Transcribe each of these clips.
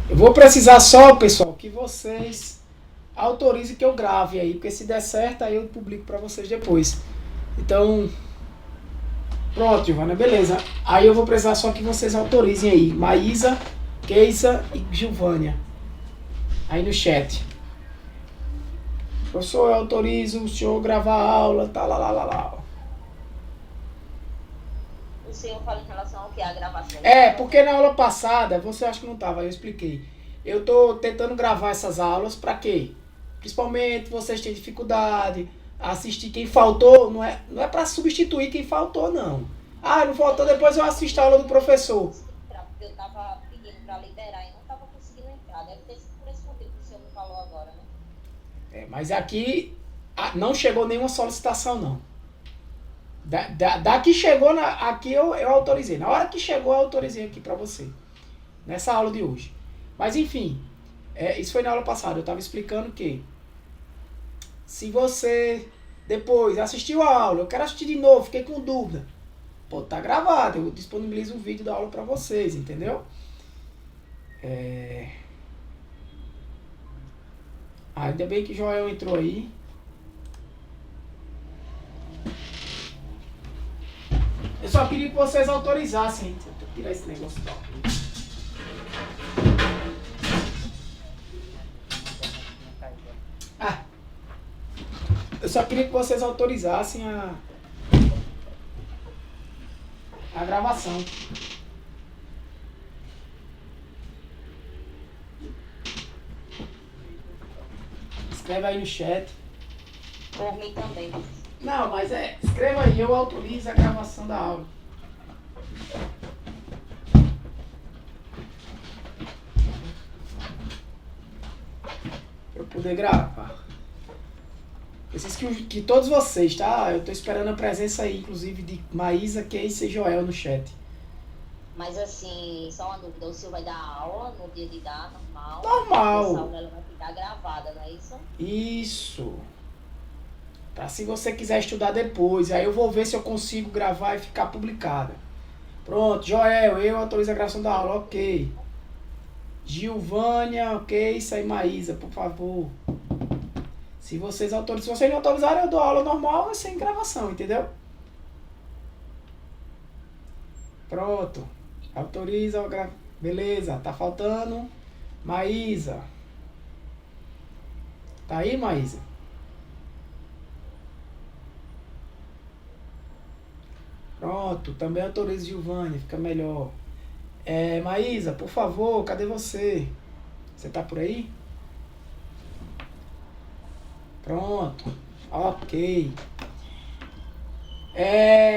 Eu vou precisar só, pessoal, que vocês autorizem que eu grave aí, porque se der certo, aí eu publico para vocês depois. Então, pronto, Giovana, beleza. Aí eu vou precisar só que vocês autorizem aí. Maísa, Keisa e Giovânia. Aí no chat. Professor, eu autorizo o senhor gravar a aula, tá lá, lá, lá, lá. O senhor fala em relação ao que? A gravação? Porque na aula passada, você acha que não estava, eu expliquei. Eu tô tentando gravar essas aulas para quê? Principalmente vocês têm dificuldade, assistir quem faltou, não é para substituir quem faltou, não. Ah, não faltou, depois eu assisto a aula do professor. Porque eu estava pedindo para liberar e não estava conseguindo entrar. Deve ter sido por esse motivo que o senhor me falou agora, né? Mas aqui não chegou nenhuma solicitação, não. Da que chegou aqui eu autorizei. Na hora que chegou eu autorizei aqui para você. Nessa aula de hoje. Mas enfim, isso foi na aula passada. Eu estava explicando que se você depois assistiu a aula, eu quero assistir de novo, fiquei com dúvida. Pô, tá gravado, eu disponibilizo um vídeo da aula para vocês, entendeu? Ainda bem que Joel entrou aí. Eu só queria que vocês autorizassem. Deixa eu tirar esse negócio do óculos. Eu só queria que vocês autorizassem a gravação. Escreve aí no chat. Por mim também. Não, mas escreva aí, eu autorizo a gravação da aula. Pra eu poder gravar. Preciso que todos vocês, tá? Eu tô esperando a presença aí, inclusive, de Maísa, Keisa e Joel no chat. Mas assim, só uma dúvida, o senhor vai dar aula no dia de dar, normal? Normal. Essa aula ela vai ficar gravada, não é isso? Isso. Pra se você quiser estudar depois. Aí eu vou ver se eu consigo gravar e ficar publicada. Pronto, Joel, eu autorizo a gravação da aula, ok. Giovânia, ok, isso aí, Maísa, por favor. Se vocês autorizarem, se vocês não autorizarem, eu dou aula normal sem gravação, entendeu? Pronto. Autoriza, beleza, tá faltando Maísa. Tá aí, Maísa? Pronto, também autoriza Giovânia, fica melhor. Maísa, por favor, cadê você? Você tá por aí? Pronto, ok.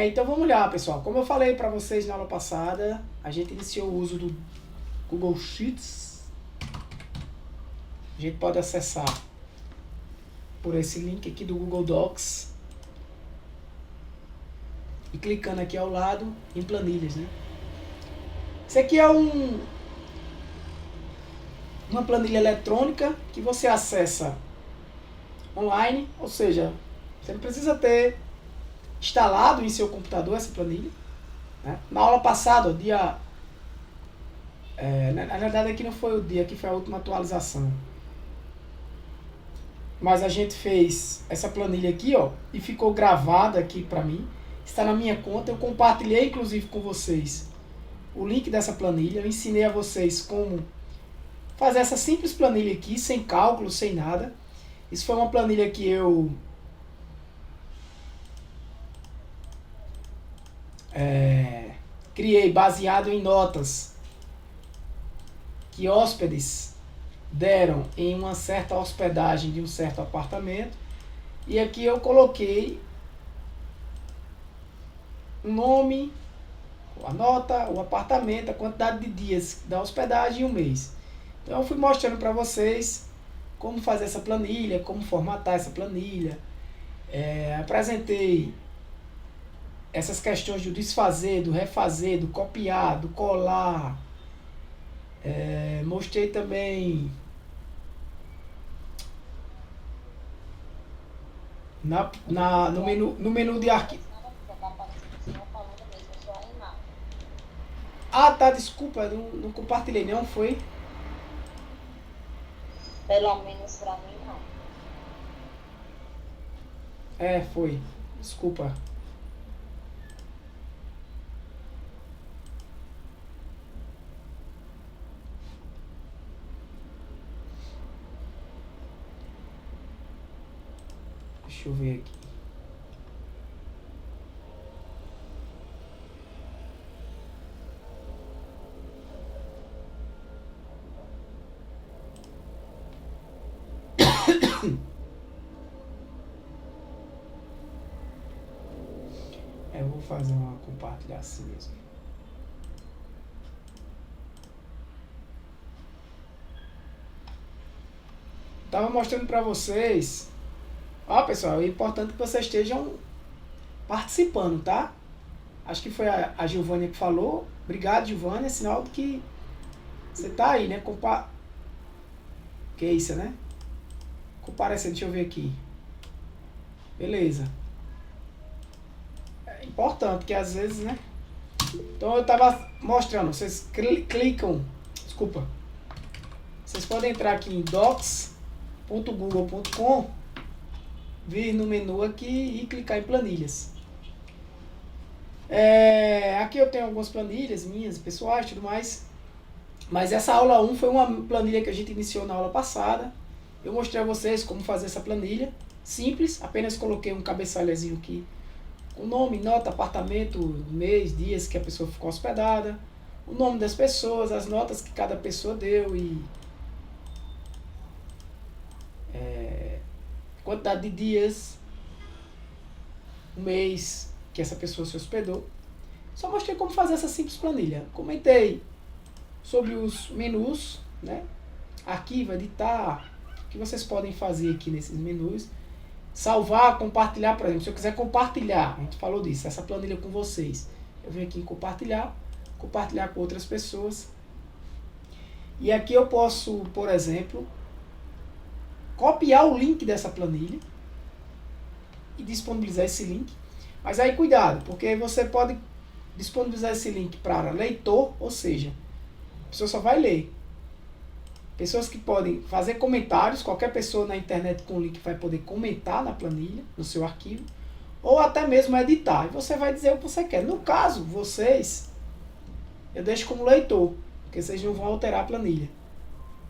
Então vamos lá, pessoal. Como eu falei para vocês na aula passada, a gente iniciou o uso do Google Sheets. A gente pode acessar por esse link aqui do Google Docs. E clicando aqui ao lado em planilhas, né? Isso aqui é uma planilha eletrônica que você acessa online, ou seja, você não precisa ter instalado em seu computador essa planilha, né? Na aula passada, na verdade aqui não foi o dia, aqui foi a última atualização. Mas a gente fez essa planilha aqui, ó, e ficou gravada aqui pra mim. Está na minha conta, eu compartilhei inclusive com vocês o link dessa planilha, eu ensinei a vocês como fazer essa simples planilha aqui, sem cálculo, sem nada. Isso foi uma planilha que eu criei baseado em notas que hóspedes deram em uma certa hospedagem de um certo apartamento. E aqui eu coloquei o nome, a nota, o apartamento, a quantidade de dias da hospedagem e um mês. Então eu fui mostrando para vocês como fazer essa planilha, como formatar essa planilha. Apresentei essas questões do desfazer, do refazer, do copiar, do colar. Mostrei também no menu de arquivo. Ah, tá, desculpa, não compartilhei não, foi? Pelo menos pra mim, não. Foi. Desculpa. Deixa eu ver aqui. Eu vou fazer uma compartilhar assim mesmo. Tava mostrando para vocês. Ó, pessoal, é importante que vocês estejam participando, tá? Acho que foi a Giovânia que falou. Obrigado, Giovânia. É sinal de que você tá aí, né? Que é isso, né? Comparecendo, deixa eu ver aqui. Beleza. É importante, porque às vezes, né? Então eu tava mostrando. Vocês clicam. Desculpa. Vocês podem entrar aqui em docs.google.com, vir no menu aqui e clicar em planilhas. Aqui eu tenho algumas planilhas minhas, pessoais e tudo mais. Mas essa aula 1 foi uma planilha que a gente iniciou na aula passada. Eu mostrei a vocês como fazer essa planilha. Simples, apenas coloquei um cabeçalhozinho aqui. O nome, nota, apartamento, mês, dias que a pessoa ficou hospedada. O nome das pessoas, as notas que cada pessoa deu e... quantidade de dias, o mês que essa pessoa se hospedou. Só mostrei como fazer essa simples planilha. Comentei sobre os menus, né? Arquivo, editar, que vocês podem fazer aqui nesses menus. Salvar, compartilhar, por exemplo, se eu quiser compartilhar, a gente falou disso, essa planilha com vocês. Eu venho aqui em compartilhar com outras pessoas. E aqui eu posso, por exemplo, copiar o link dessa planilha e disponibilizar esse link. Mas aí cuidado, porque você pode disponibilizar esse link para leitor, ou seja, a pessoa só vai ler. Pessoas que podem fazer comentários, qualquer pessoa na internet com o link vai poder comentar na planilha, no seu arquivo, ou até mesmo editar. E você vai dizer o que você quer. No caso, vocês, eu deixo como leitor, porque vocês não vão alterar a planilha.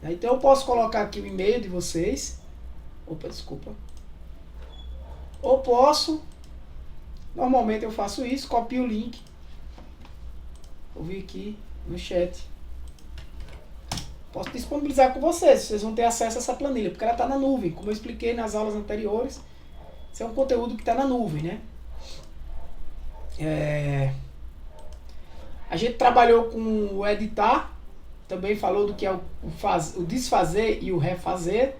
Então eu posso colocar aqui o e-mail de vocês. Opa, desculpa. Ou posso, normalmente eu faço isso, copio o link. Vou vir aqui no chat. Posso disponibilizar com vocês, vocês vão ter acesso a essa planilha, porque ela está na nuvem. Como eu expliquei nas aulas anteriores, isso é um conteúdo que está na nuvem, né? A gente trabalhou com o editar, também falou do que é o desfazer e o refazer.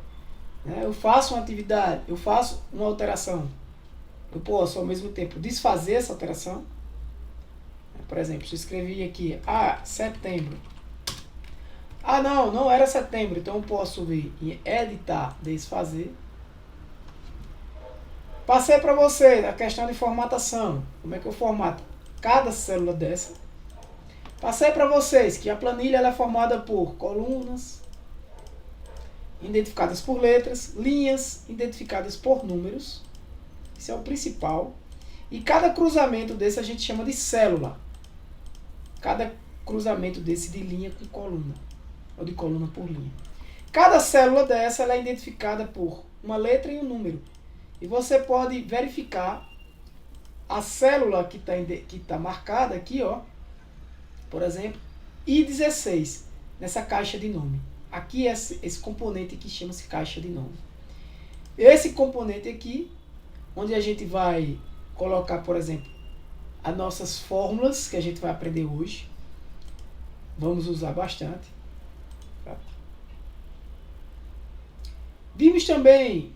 Né? Eu faço uma atividade, eu faço uma alteração. Eu posso, ao mesmo tempo, desfazer essa alteração. Por exemplo, se eu escrevi aqui, setembro. Não era setembro, então eu posso vir em editar, desfazer. Passei para você a questão de formatação. Como é que eu formato cada célula dessa? Passei para vocês que a planilha ela é formada por colunas, identificadas por letras, linhas, identificadas por números. Isso é o principal. E cada cruzamento desse a gente chama de célula. Cada cruzamento desse de linha com coluna, ou de coluna por linha. Cada célula dessa ela é identificada por uma letra e um número. E você pode verificar a célula que está marcada aqui, ó, por exemplo, I16, nessa caixa de nome. Aqui é esse componente que chama-se caixa de nome. Esse componente aqui, onde a gente vai colocar, por exemplo, as nossas fórmulas que a gente vai aprender hoje. Vamos usar bastante. Tá? Vimos também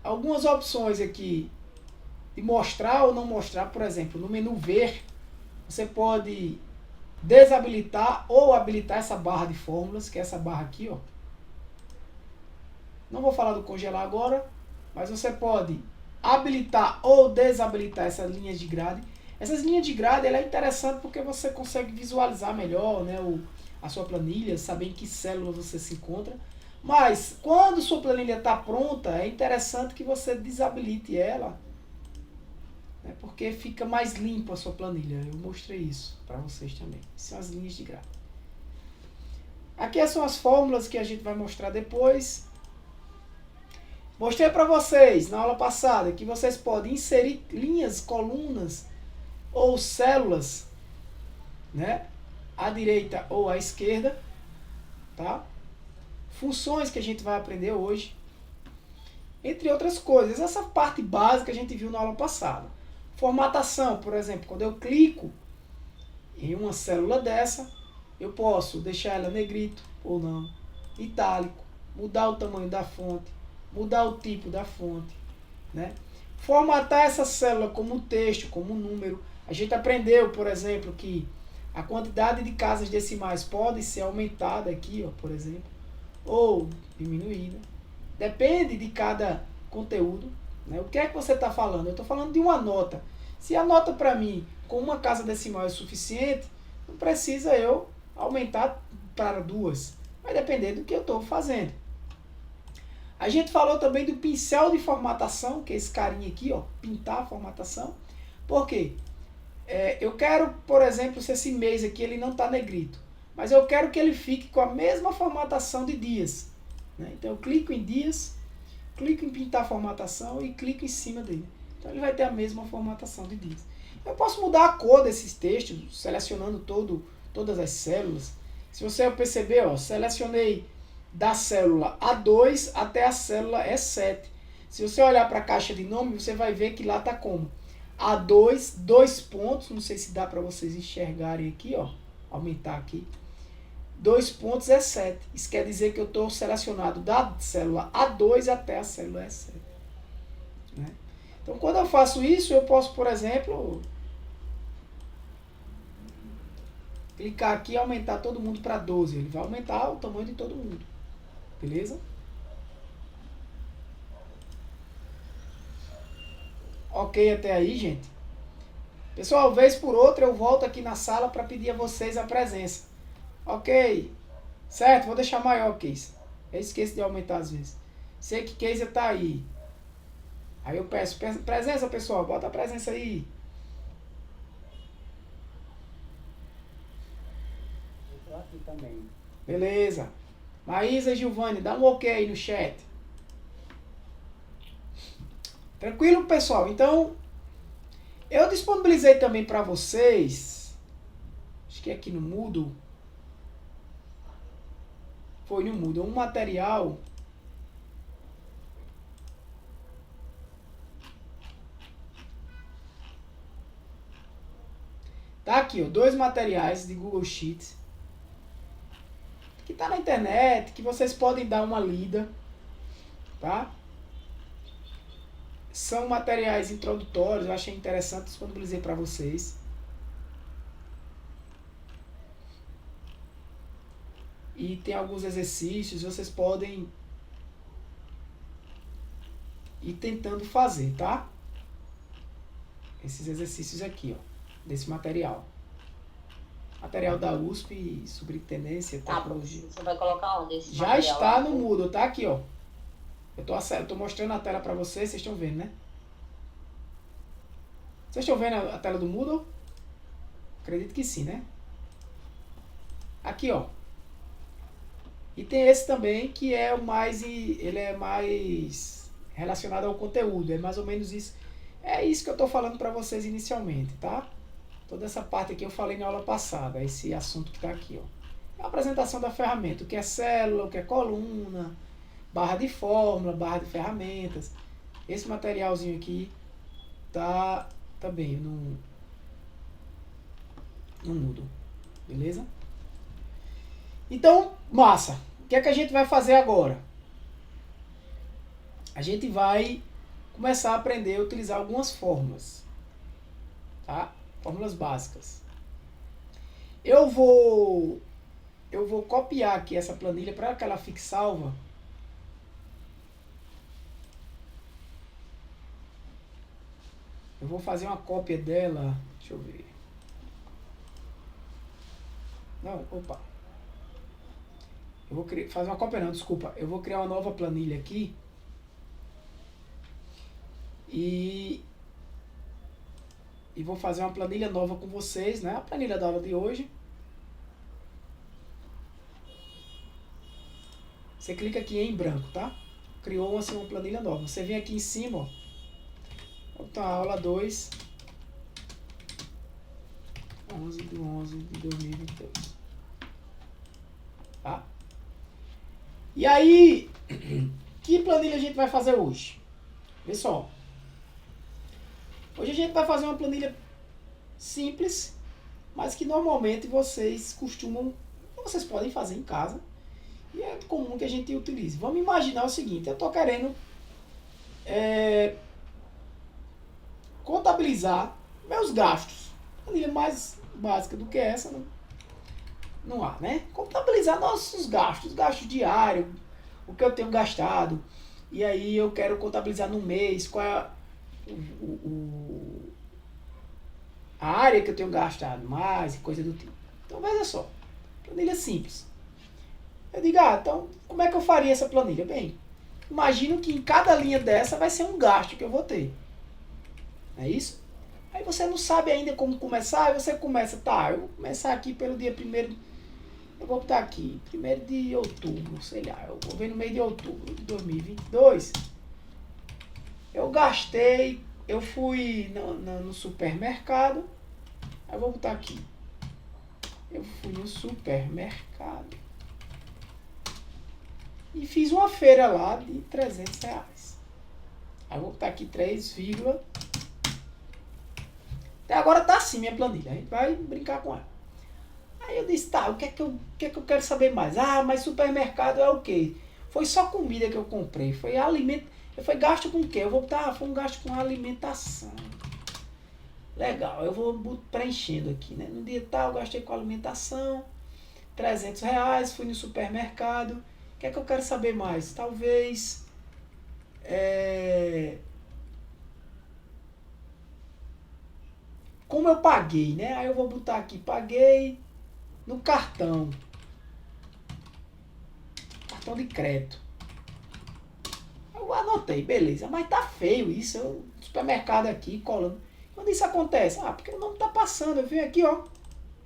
algumas opções aqui de mostrar ou não mostrar. Por exemplo, no menu ver, você pode desabilitar ou habilitar essa barra de fórmulas, que é essa barra aqui, ó. Não vou falar do congelar agora, mas você pode habilitar ou desabilitar essas linhas de grade. Essas linhas de grade ela é interessante porque você consegue visualizar melhor, né, a sua planilha, saber em que célula você se encontra. Mas quando sua planilha está pronta, é interessante que você desabilite ela, né, porque fica mais limpa a sua planilha. Eu mostrei isso para vocês também. São as linhas de grade. Aqui são as fórmulas que a gente vai mostrar depois. Mostrei para vocês na aula passada que vocês podem inserir linhas, colunas ou células, né, à direita ou à esquerda, tá? Funções que a gente vai aprender hoje, entre outras coisas. Essa parte básica a gente viu na aula passada. Formatação, por exemplo, quando eu clico em uma célula dessa, eu posso deixar ela negrito ou não, itálico, mudar o tamanho da fonte, mudar o tipo da fonte, né? Formatar essa célula como texto, como número. A gente aprendeu, por exemplo, que a quantidade de casas decimais pode ser aumentada aqui, ó, por exemplo, ou diminuída. Depende de cada conteúdo, né? O que é que você está falando? Eu estou falando de uma nota. Se a nota para mim com uma casa decimal é suficiente, não precisa eu aumentar para 2. Vai depender do que eu estou fazendo. A gente falou também do pincel de formatação, que é esse carinha aqui, ó, pintar a formatação. Por quê? Eu quero, por exemplo, se esse mês aqui ele não está negrito, mas eu quero que ele fique com a mesma formatação de dias, né? Então eu clico em dias, clico em pintar a formatação e clico em cima dele. Então ele vai ter a mesma formatação de dias. Eu posso mudar a cor desses textos, selecionando todas as células. Se você perceber, ó, selecionei da célula A2 até a célula E7. Se você olhar para a caixa de nome, você vai ver que lá está como A2, 2 pontos, não sei se dá para vocês enxergarem aqui, ó, aumentar aqui, 2 pontos E7. Isso quer dizer que eu estou selecionado da célula A2 até a célula E7. Né? Então, quando eu faço isso, eu posso, por exemplo, clicar aqui e aumentar todo mundo para 12. Ele vai aumentar o tamanho de todo mundo. Beleza? Ok até aí, gente? Pessoal, vez por outra eu volto aqui na sala para pedir a vocês a presença. Ok. Certo? Vou deixar maior, Case. Eu esqueço de aumentar às vezes. Sei que Case tá aí. Aí eu peço presença, pessoal. Bota a presença aí. Eu tô aqui também. Beleza. Maísa e Giovanni, dá um ok aí no chat. Tranquilo, pessoal? Então, eu disponibilizei também para vocês, acho que aqui no Moodle, foi no Moodle, um material tá aqui, ó, 2 materiais de Google Sheets que tá na internet, que vocês podem dar uma lida, tá? São materiais introdutórios, eu achei interessante, disponibilizei para vocês. E tem alguns exercícios, vocês podem ir tentando fazer, tá? Esses exercícios aqui, ó, desse material. Material da USP, Superintendência, Tecnologia. Você vai colocar onde esse Já material? está no Moodle, tá aqui, ó. Eu tô mostrando a tela para vocês estão vendo, né? Vocês estão vendo a tela do Moodle? Acredito que sim, né? Aqui, ó. E tem esse também que é o mais, ele é mais relacionado ao conteúdo, é mais ou menos isso. É isso que eu tô falando para vocês inicialmente, tá? Toda essa parte aqui eu falei na aula passada, esse assunto que está aqui, ó. É a apresentação da ferramenta, o que é célula, o que é coluna, barra de fórmula, barra de ferramentas. Esse materialzinho aqui tá também no Moodle, beleza? Então, massa. O que é que a gente vai fazer agora? A gente vai começar a aprender a utilizar algumas fórmulas, tá? Fórmulas básicas. Eu vou copiar aqui essa planilha para que ela fique salva. Eu vou fazer uma cópia dela. Deixa eu ver. Não, opa. Eu vou fazer uma cópia não, desculpa. Eu vou criar uma nova planilha aqui. E vou fazer uma planilha nova com vocês, né? A planilha da aula de hoje. Você clica aqui em branco, tá? Criou assim, uma planilha nova. Você vem aqui em cima, ó. Vou botar aula 2. 11/11/2022. Tá? E aí, que planilha a gente vai fazer hoje? Pessoal, hoje a gente vai fazer uma planilha simples, mas que normalmente vocês podem fazer em casa. E é comum que a gente utilize. Vamos imaginar o seguinte, eu estou querendo contabilizar meus gastos. Planilha mais básica do que essa, não há, né? Contabilizar nossos gastos diários, o que eu tenho gastado. E aí eu quero contabilizar no mês, qual é a área que eu tenho gastado mais e coisa do tipo. Então veja só, planilha simples. Eu digo, então como é que eu faria essa planilha? Bem, imagino que em cada linha dessa vai ser um gasto que eu vou ter. É isso? Aí você não sabe ainda como começar, aí você começa, tá, eu vou começar aqui pelo dia 1º, eu vou botar aqui, 1º de outubro, sei lá, eu vou ver no mês de outubro de 2022. Eu gastei, eu fui no supermercado, aí eu vou botar aqui, eu fui no supermercado e fiz uma feira lá de R$300. Aí eu vou botar aqui 3, até agora tá assim minha planilha, a gente vai brincar com ela. Aí eu disse, tá, o que é que eu quero saber mais? Ah, mas supermercado é o quê? Foi só comida que eu comprei, foi alimento, foi gasto com o quê? Eu vou botar, foi um gasto com alimentação. Legal, eu vou preenchendo aqui, né? No dia tal, eu gastei com alimentação, R$300, fui no supermercado. O que é que eu quero saber mais? Talvez como eu paguei, né? Aí eu vou botar aqui, paguei no cartão de crédito. Eu anotei, beleza, mas tá feio isso, supermercado aqui, colando. Quando isso acontece? Porque o nome tá passando, eu venho aqui, ó,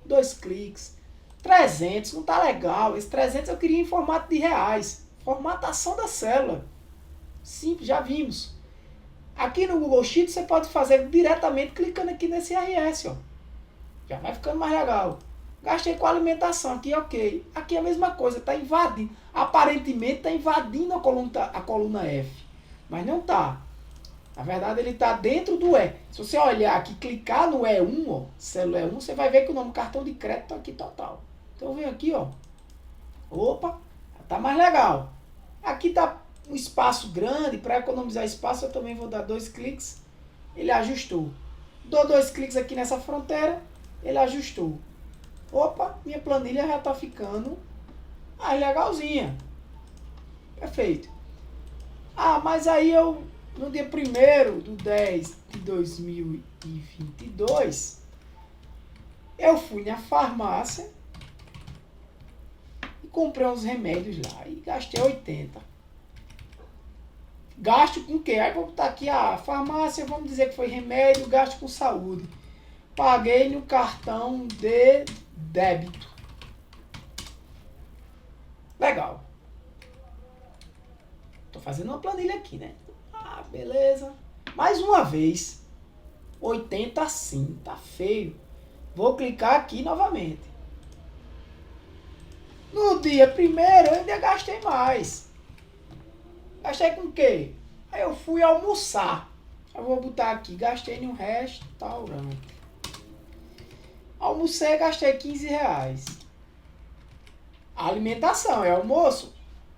2 cliques, 300, não tá legal, esse 300 eu queria em formato de reais, formatação da célula, simples, já vimos. Aqui no Google Sheets você pode fazer diretamente clicando aqui nesse RS, ó. Já vai ficando mais legal. Gastei com alimentação aqui, ok. Aqui é a mesma coisa, está invadindo. Aparentemente está invadindo a coluna F. Mas não está. Na verdade ele está dentro do E. Se você olhar aqui, clicar no E1, ó, célula E1, você vai ver que o nome cartão de crédito está aqui total. Então eu venho aqui, ó. Opa, está mais legal. Aqui está um espaço grande, para economizar espaço eu também vou dar 2 cliques, ele ajustou. Dou 2 cliques aqui nessa fronteira, ele ajustou. Opa, minha planilha já está ficando mais legalzinha. Perfeito. Mas aí eu, no dia 1º/10/2022, eu fui na farmácia e comprei uns remédios lá e gastei 80. Gasto com o quê? Aí vou botar aqui a farmácia, vamos dizer que foi remédio, gasto com saúde. Paguei no cartão de débito. Legal. Tô fazendo uma planilha aqui, né? Beleza. Mais uma vez. 80 sim, tá feio. Vou clicar aqui novamente. No dia 1º eu ainda gastei mais. Gastei com o quê? Aí eu fui almoçar. Eu vou botar aqui, gastei em um restaurante. Almocei, gastei R$15. A alimentação é almoço.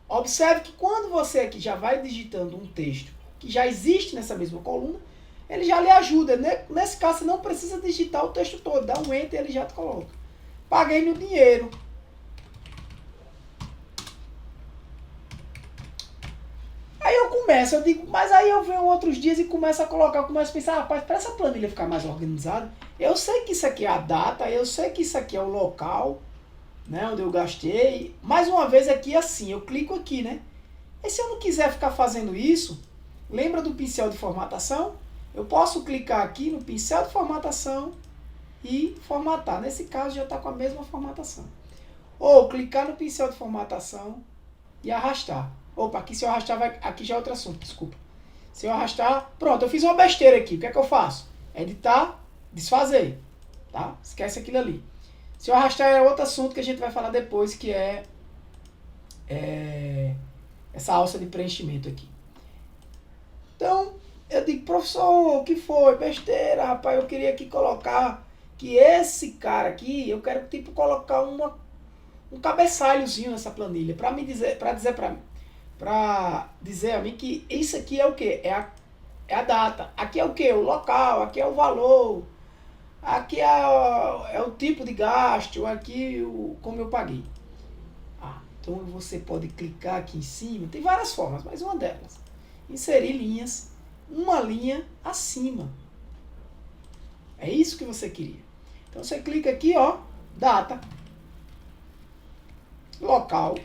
Observe que quando você aqui já vai digitando um texto que já existe nessa mesma coluna, ele já lhe ajuda. Nesse caso, você não precisa digitar o texto todo. Dá um enter e ele já te coloca. Paguei no dinheiro. Aí eu começo, eu digo, mas aí eu venho outros dias e começo a colocar, eu começo a pensar, rapaz, para essa planilha ficar mais organizada, eu sei que isso aqui é a data, eu sei que isso aqui é o local, né, onde eu gastei. Mais uma vez aqui assim, eu clico aqui, né? E se eu não quiser ficar fazendo isso, lembra do pincel de formatação? Eu posso clicar aqui no pincel de formatação e formatar. Nesse caso já está com a mesma formatação. Ou clicar no pincel de formatação e arrastar. Opa, aqui se eu arrastar, aqui já é outro assunto, desculpa. Se eu arrastar, pronto, eu fiz uma besteira aqui. O que é que eu faço? Editar, desfazer. Tá? Esquece aquilo ali. Se eu arrastar é outro assunto que a gente vai falar depois, que é essa alça de preenchimento aqui. Então, eu digo, professor, o que foi? Besteira, rapaz, eu queria aqui colocar que esse cara aqui, eu quero tipo colocar um cabeçalhozinho nessa planilha, para dizer a mim que isso aqui é o quê? É a data. Aqui é o quê? O local, aqui é o valor, aqui é o tipo de gasto, aqui como eu paguei. Então você pode clicar aqui em cima, tem várias formas, mas uma delas, inserir linhas, uma linha acima. É isso que você queria. Então você clica aqui, ó, data, local,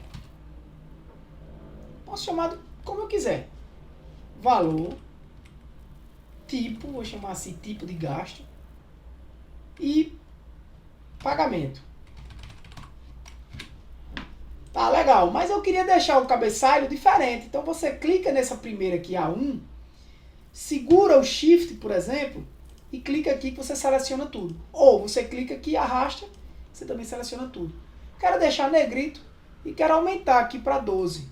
posso chamar como eu quiser, valor, tipo, vou chamar assim, tipo de gasto, e pagamento. Tá legal, mas eu queria deixar o cabeçalho diferente. Então você clica nessa primeira aqui, A1, segura o Shift, por exemplo, e clica aqui que você seleciona tudo. Ou você clica aqui e arrasta, você também seleciona tudo. Quero deixar negrito e quero aumentar aqui para 12.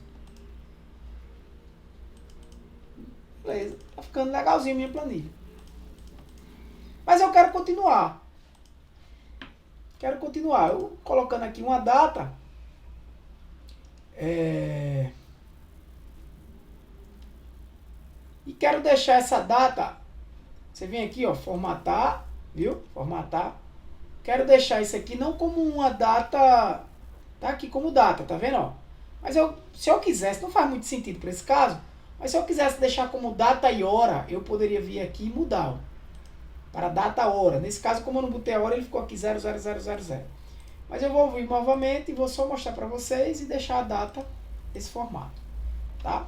Beleza, tá ficando legalzinho a minha planilha. Mas eu quero continuar. Eu colocando aqui uma data. E quero deixar essa data. Você vem aqui, ó, formatar, viu? Formatar. Quero deixar isso aqui não como uma data, tá aqui como data, tá vendo, ó? Mas se eu quisesse, não faz muito sentido para esse caso, mas se eu quisesse deixar como data e hora, eu poderia vir aqui e mudar, ó, para data hora. Nesse caso, como eu não botei a hora, ele ficou aqui 00000. Mas eu vou vir novamente e vou só mostrar para vocês e deixar a data desse formato, tá?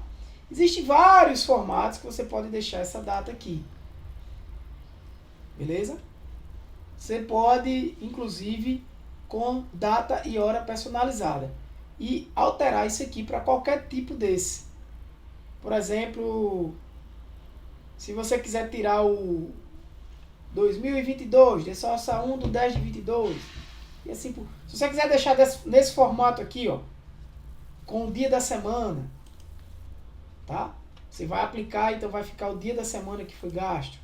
Existem vários formatos que você pode deixar essa data aqui. Beleza? Você pode, inclusive, com data e hora personalizada. E alterar isso aqui para qualquer tipo desse. Por exemplo, se você quiser tirar o 2022, dê só essa 1 do 10 de 22. E assim, se você quiser deixar nesse formato aqui, ó, com o dia da semana, tá? Você vai aplicar, então vai ficar o dia da semana que foi gasto.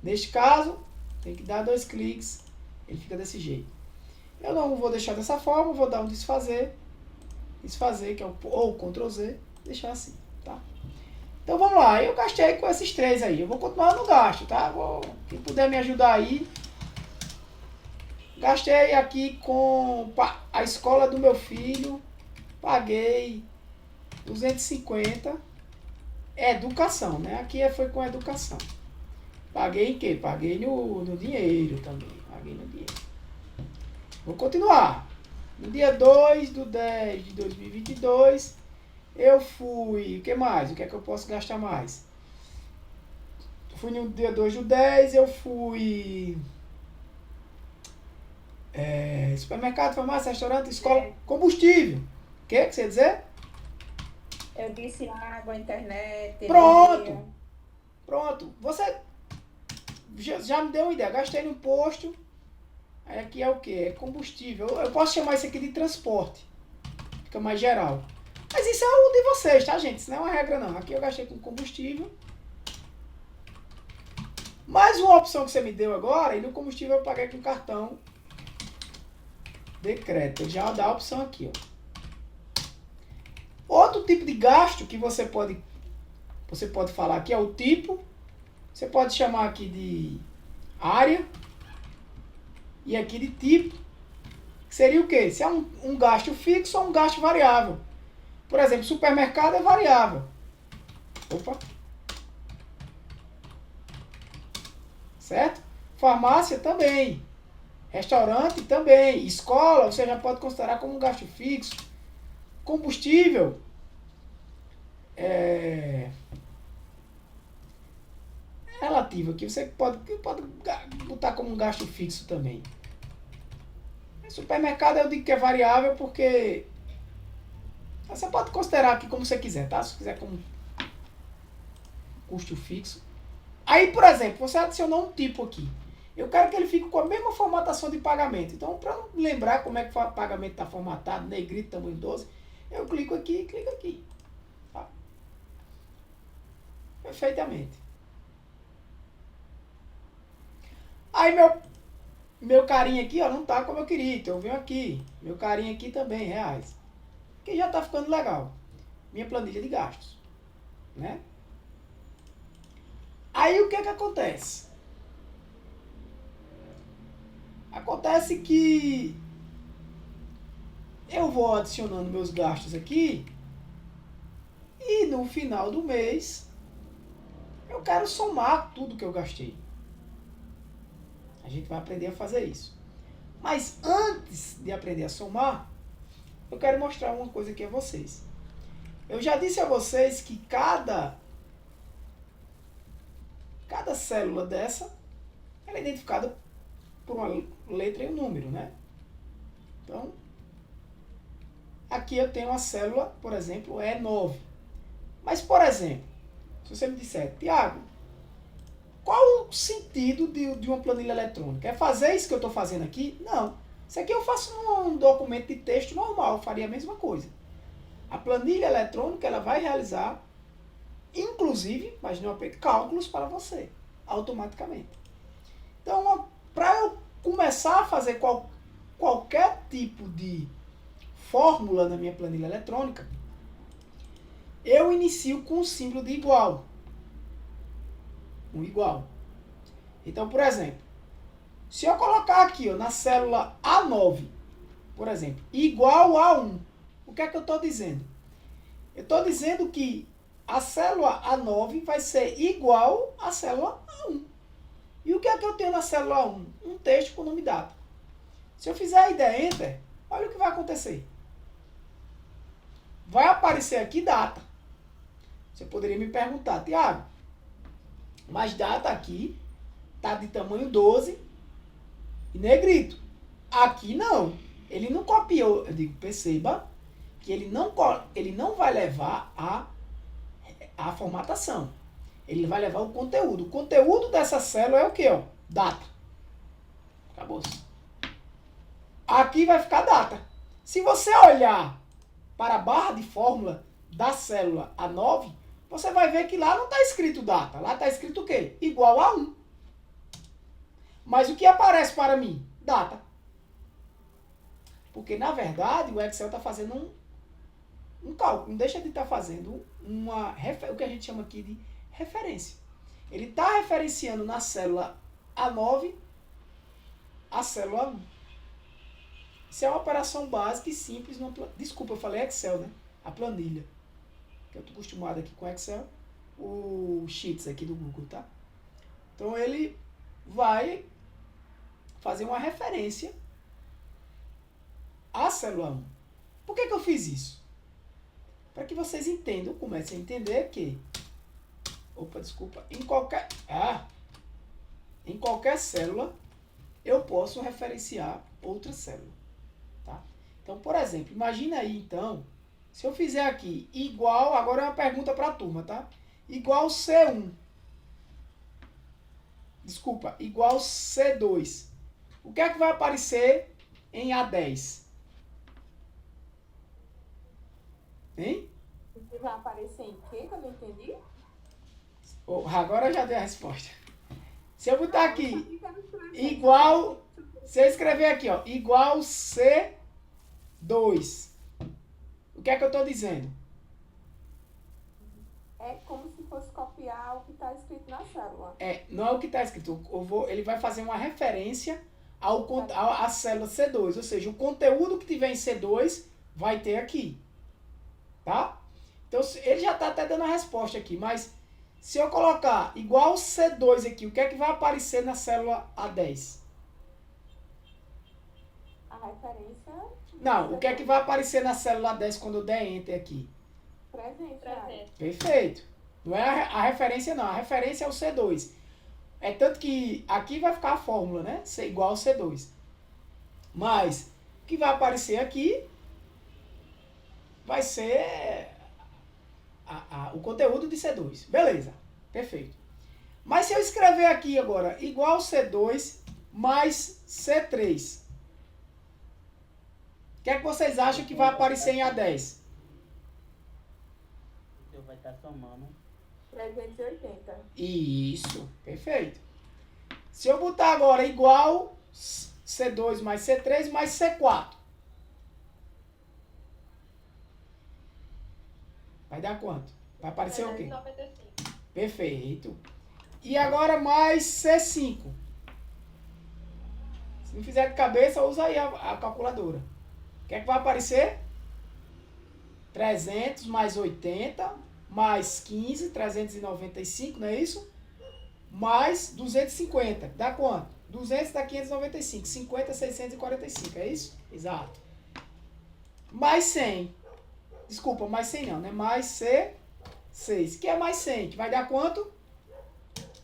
Neste caso, tem que dar 2 cliques, ele fica desse jeito. Eu não vou deixar dessa forma, vou dar um desfazer, que é ou Ctrl Z, deixar assim, tá? Então vamos lá, eu gastei com esses 3 aí, eu vou continuar no gasto, tá? Quem puder me ajudar aí. Gastei aqui com a escola do meu filho, paguei 250, educação, né? Aqui foi com educação. Paguei em quê? Paguei no dinheiro também, paguei no dinheiro. Vou continuar. No dia 2 do 10 de 2022, eu fui, o que mais? O que é que eu posso gastar mais? Fui no dia 2 do 10, eu fui... supermercado, farmácia, restaurante, escola, combustível. O que você ia dizer? Eu disse água, internet, Pronto. energia. Pronto. Você já me deu uma ideia. Gastei no posto. Aí aqui é o que? É combustível. Eu posso chamar isso aqui de transporte. Fica mais geral. Mas isso é o de vocês, tá, gente? Isso não é uma regra, não. Aqui eu gastei com combustível. Mais uma opção que você me deu agora, e no combustível eu paguei com cartão de crédito. Já dá a opção aqui, ó. Outro tipo de gasto que você pode falar aqui é o tipo. Você pode chamar aqui de área. E aqui de tipo. Seria o quê? Se é um gasto fixo ou um gasto variável. Por exemplo, supermercado é variável. Opa. Certo? Farmácia também. Restaurante também. Escola, você já pode considerar como um gasto fixo. Combustível. Relativo aqui. Você pode botar como um gasto fixo também. Supermercado eu digo que é variável porque você pode considerar aqui como você quiser, tá? Se quiser como custo fixo. Aí, por exemplo, você adicionou um tipo aqui. Eu quero que ele fique com a mesma formatação de pagamento. Então, para não lembrar como é que o pagamento está formatado, negrito, tamanho 12, eu clico aqui e clico aqui. Tá? Perfeitamente. Aí, meu carinha aqui, ó, não tá como eu queria. Então, eu venho aqui. Meu carinha aqui também, reais. Que já tá ficando legal. Minha planilha de gastos. Né? Aí, o que acontece? Acontece que eu vou adicionando meus gastos aqui e no final do mês eu quero somar tudo que eu gastei. A gente vai aprender a fazer isso. Mas antes de aprender a somar, eu quero mostrar uma coisa aqui a vocês. Eu já disse a vocês que cada célula dessa ela é identificada por uma letra e um número, né? Então, aqui eu tenho uma célula, por exemplo, E9. Mas, por exemplo, se você me disser, Tiago, qual o sentido de uma planilha eletrônica? É fazer isso que eu estou fazendo aqui? Não. Isso aqui eu faço num documento de texto normal, eu faria a mesma coisa. A planilha eletrônica ela vai realizar, inclusive, imagine cálculos para você, automaticamente. Então, para eu começar a fazer qualquer tipo de fórmula na minha planilha eletrônica, eu inicio com o símbolo de igual. Um igual. Então, por exemplo, se eu colocar aqui ó, na célula A9, por exemplo, igual a 1, o que é que eu estou dizendo? Eu estou dizendo que a célula A9 vai ser igual à célula A1. E o que é que eu tenho na célula 1? Um texto com nome e data. Se eu fizer a ideia Enter, olha o que vai acontecer. Vai aparecer aqui data. Você poderia me perguntar, Tiago, mas data aqui está de tamanho 12 e negrito. Aqui não. Ele não copiou. Eu digo, perceba que ele não vai levar a formatação. Ele vai levar o conteúdo. O conteúdo dessa célula é o quê? Ó? Data. Acabou-se. Aqui vai ficar data. Se você olhar para a barra de fórmula da célula A9, você vai ver que lá não está escrito data. Lá está escrito o quê? Igual a 1. Mas o que aparece para mim? Data. Porque, na verdade, o Excel está fazendo um cálculo. Não deixa de estar fazendo o que a gente chama aqui de referência. Ele está referenciando na célula A9 a célula 1. Isso é uma operação básica e simples. Desculpa, eu falei Excel, né? A planilha. Que eu estou acostumado aqui com Excel. O Sheets aqui do Google, tá? Então, ele vai fazer uma referência à célula 1. Por que eu fiz isso? Para que vocês entendam, comecem a entender que em qualquer célula eu posso referenciar outra célula, tá? Então, por exemplo, imagina aí então, se eu fizer aqui igual, agora é uma pergunta para a turma, tá? Igual C1. Desculpa, igual C2. O que é que vai aparecer em A10? Hein? O que vai aparecer em quê que eu não entendi? Agora eu já dei a resposta. Se eu botar aqui igual, se eu escrever aqui, ó, igual C2, o que é que eu estou dizendo? É como se fosse copiar o que está escrito na célula. Não é o que está escrito. Ele vai fazer uma referência à célula C2, ou seja, o conteúdo que tiver em C2 vai ter aqui. Tá? Então, ele já está até dando a resposta aqui, mas se eu colocar igual C2 aqui, o que é que vai aparecer na célula A10? A referência Não, o que é que vai aparecer na célula A10 quando eu der Enter aqui? presente. Presente. Perfeito. Não é a referência, não. A referência é o C2. É tanto que aqui vai ficar a fórmula, né? C igual ao C2. Mas o que vai aparecer aqui vai ser o conteúdo de C2. Beleza. Perfeito. Mas se eu escrever aqui agora igual C2 mais C3, o que é que vocês acham que vai aparecer em A10? Eu vai estar somando. 380. Isso. Perfeito. Se eu botar agora igual C2 mais C3 mais C4, vai dar quanto? Vai aparecer o quê? 395. Perfeito. E agora mais C5. Se não fizer de cabeça, usa aí a calculadora. O que é que vai aparecer? 300 mais 80 mais 15, 395, não é isso? Mais 250. Dá quanto? 200 dá 595. 50, 645. É isso? Exato. Mais 100. Desculpa, mais 100 não, né? Mais C6. Que é mais 100. Que vai dar quanto?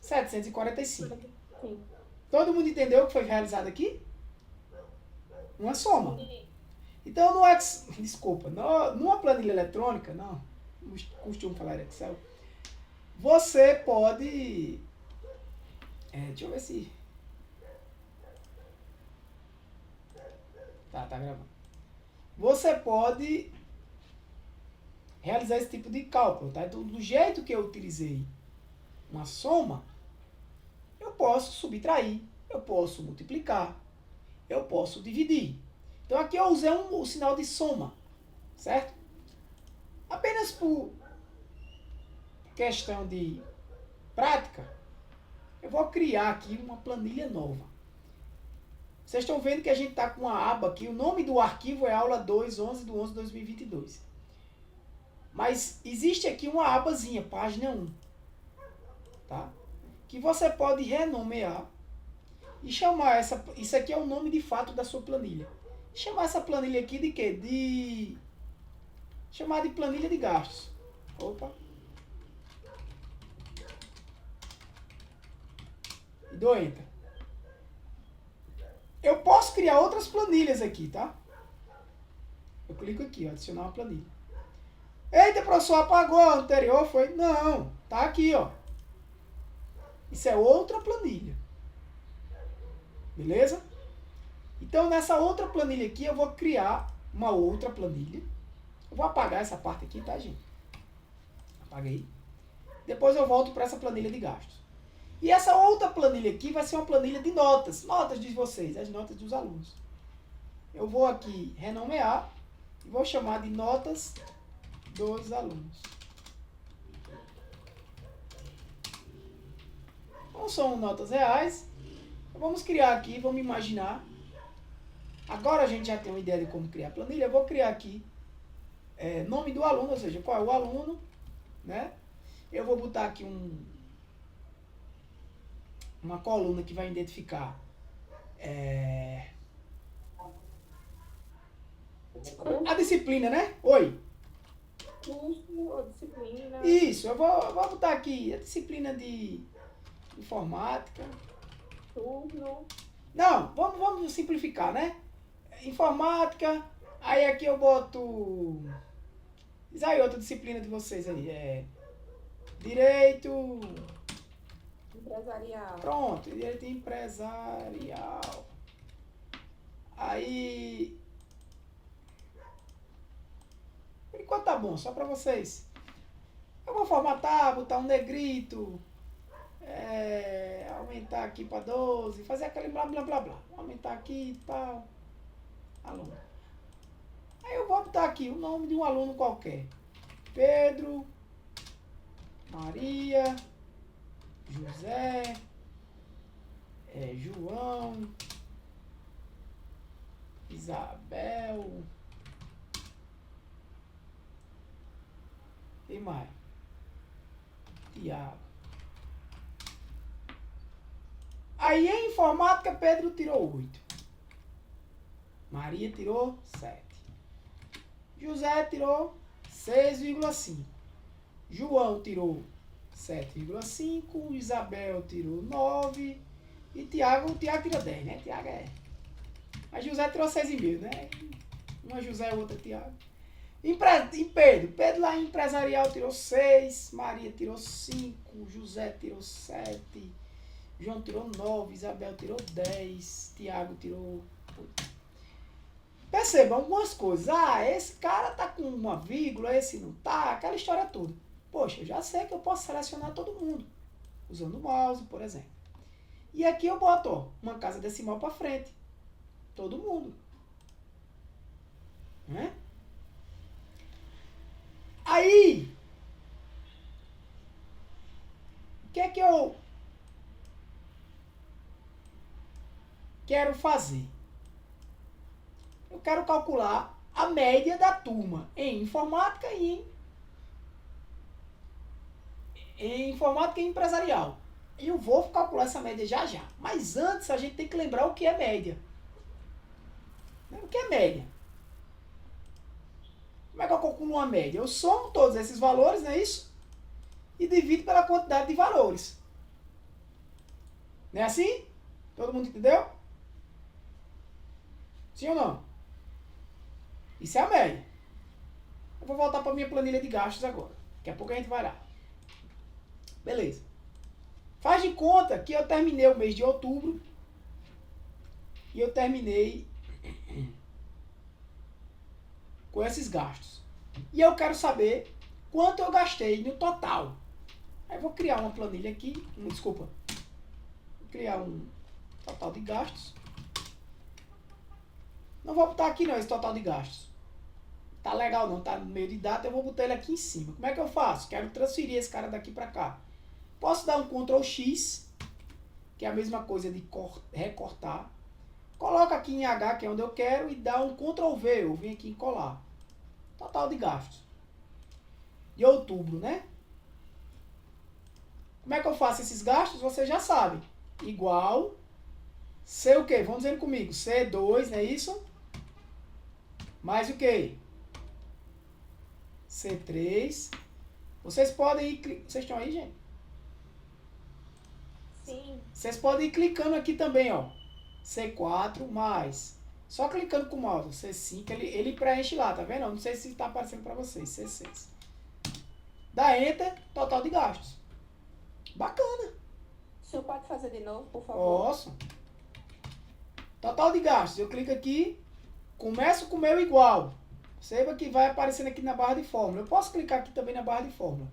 745. Sim. Todo mundo entendeu o que foi realizado aqui? Uma soma. Sim. Então, no Excel, desculpa, numa planilha eletrônica, não costumo falar Excel, você pode, deixa eu ver se, tá gravando, você pode realizar esse tipo de cálculo, tá? Então, do jeito que eu utilizei uma soma, eu posso subtrair, eu posso multiplicar, eu posso dividir. Então aqui eu usei o sinal de soma, certo? Apenas por questão de prática, eu vou criar aqui uma planilha nova. Vocês estão vendo que a gente está com uma aba aqui, o nome do arquivo é aula 2/11/2022. Mas existe aqui uma abazinha, página 1, tá? Que você pode renomear e chamar isso aqui é o nome de fato da sua planilha. Chamar essa planilha aqui de quê? Chamar de planilha de gastos. Opa. E dou Enter. Eu posso criar outras planilhas aqui, tá? Eu clico aqui, ó, adicionar uma planilha. Eita, professor, apagou a anterior, foi? Não, tá aqui, ó. Isso é outra planilha. Beleza? Então, nessa outra planilha aqui, eu vou criar uma outra planilha. Eu vou apagar essa parte aqui, tá, gente? Apaguei. Depois eu volto para essa planilha de gastos. E essa outra planilha aqui vai ser uma planilha de notas. Notas de vocês, as notas dos alunos. Eu vou aqui renomear e vou chamar de notas dos alunos. Não são notas reais. Vamos criar aqui, vamos imaginar. Agora a gente já tem uma ideia de como criar a planilha. Eu vou criar aqui nome do aluno, ou seja, qual é o aluno, né? Eu vou botar aqui uma coluna que vai identificar a disciplina, né? Oi. Curso ou disciplina. Isso, eu vou botar aqui a disciplina de informática. Turno. Não, vamos simplificar, né? Informática, aí aqui eu boto... Diz aí outra disciplina de vocês aí, Direito... Empresarial. Pronto, direito empresarial. Aí... Por enquanto tá bom, só pra vocês. Eu vou formatar, botar um negrito, aumentar aqui para 12, fazer aquele blá blá blá blá. Aumentar aqui e tal. Aluno. Aí eu vou botar aqui o nome de um aluno qualquer. Pedro, Maria, José, João, Isabel, Quem mais? Tiago. Aí em informática, Pedro tirou 8. Maria tirou 7. José tirou 6,5. João tirou 7,5. Isabel tirou 9. E Tiago tira 10, né? Tiago é. A José tirou 6,5, né? Uma José, outra Tiago. E Pedro lá em empresarial tirou 6. Maria tirou 5. José tirou 7. João tirou 9. Isabel tirou 10. Tiago tirou 8. Perceba algumas coisas. Ah, esse cara tá com uma vírgula, esse não tá, aquela história toda. Poxa, eu já sei que eu posso selecionar todo mundo, usando o mouse, por exemplo. E aqui eu boto, ó, uma casa decimal para frente. Todo mundo. Né? Aí, o que é que eu quero fazer? Eu quero calcular a média da turma em informática e em informática e empresarial. E eu vou calcular essa média já já. Mas antes a gente tem que lembrar o que é média. O que é média? Como é que eu calculo uma média? Eu somo todos esses valores, não é isso? E divido pela quantidade de valores. Não é assim? Todo mundo entendeu? Sim ou não? Isso é a média. Eu vou voltar para a minha planilha de gastos agora. Daqui a pouco a gente vai lá. Beleza. Faz de conta que eu terminei o mês de outubro e eu terminei com esses gastos. E eu quero saber quanto eu gastei no total. Aí eu vou criar uma planilha aqui. Desculpa. Vou criar um total de gastos. Não vou botar aqui não esse total de gastos. Tá legal não, tá no meio de data, eu vou botar ele aqui em cima. Como é que eu faço? Quero transferir esse cara daqui para cá. Posso dar um Ctrl X, que é a mesma coisa de recortar. Coloca aqui em H, que é onde eu quero, e dá um Ctrl V, eu vim aqui em colar. Total de gastos. De outubro, né? Como é que eu faço esses gastos? Você já sabe. Igual, C o quê? Vamos dizer comigo. C2, não é isso? Mais o quê? C3. Vocês podem ir... Vocês estão aí, gente? Sim. Vocês podem ir clicando aqui também, ó. C4 mais. Só clicando com o mouse. C5, ele preenche lá, tá vendo? Não sei se está aparecendo para vocês. C6. Dá Enter, total de gastos. Bacana. O senhor pode fazer de novo, por favor? Posso. Total de gastos. Eu clico aqui. Começo com o meu igual. Perceba que vai aparecendo aqui na barra de fórmula. Eu posso clicar aqui também na barra de fórmula.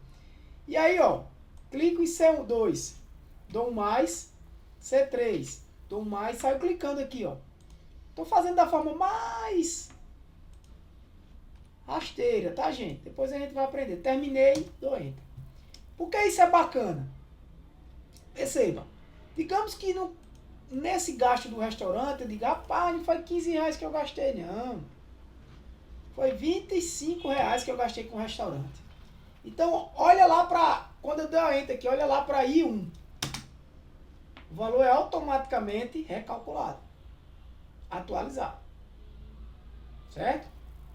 E aí, ó. Clico em C2. Dou um mais. C3. Dou um mais. Saio clicando aqui, ó. Tô fazendo da forma mais rasteira, tá, gente? Depois a gente vai aprender. Terminei, dou Enter. Por que isso é bacana? Perceba. Digamos que nesse gasto do restaurante, eu digo, rapaz, não foi 15 reais que eu gastei, não. Foi 25 reais que eu gastei com o restaurante. Então, olha lá para... Quando eu der Enter aqui, olha lá para I1. O valor é automaticamente recalculado. Atualizado. Certo?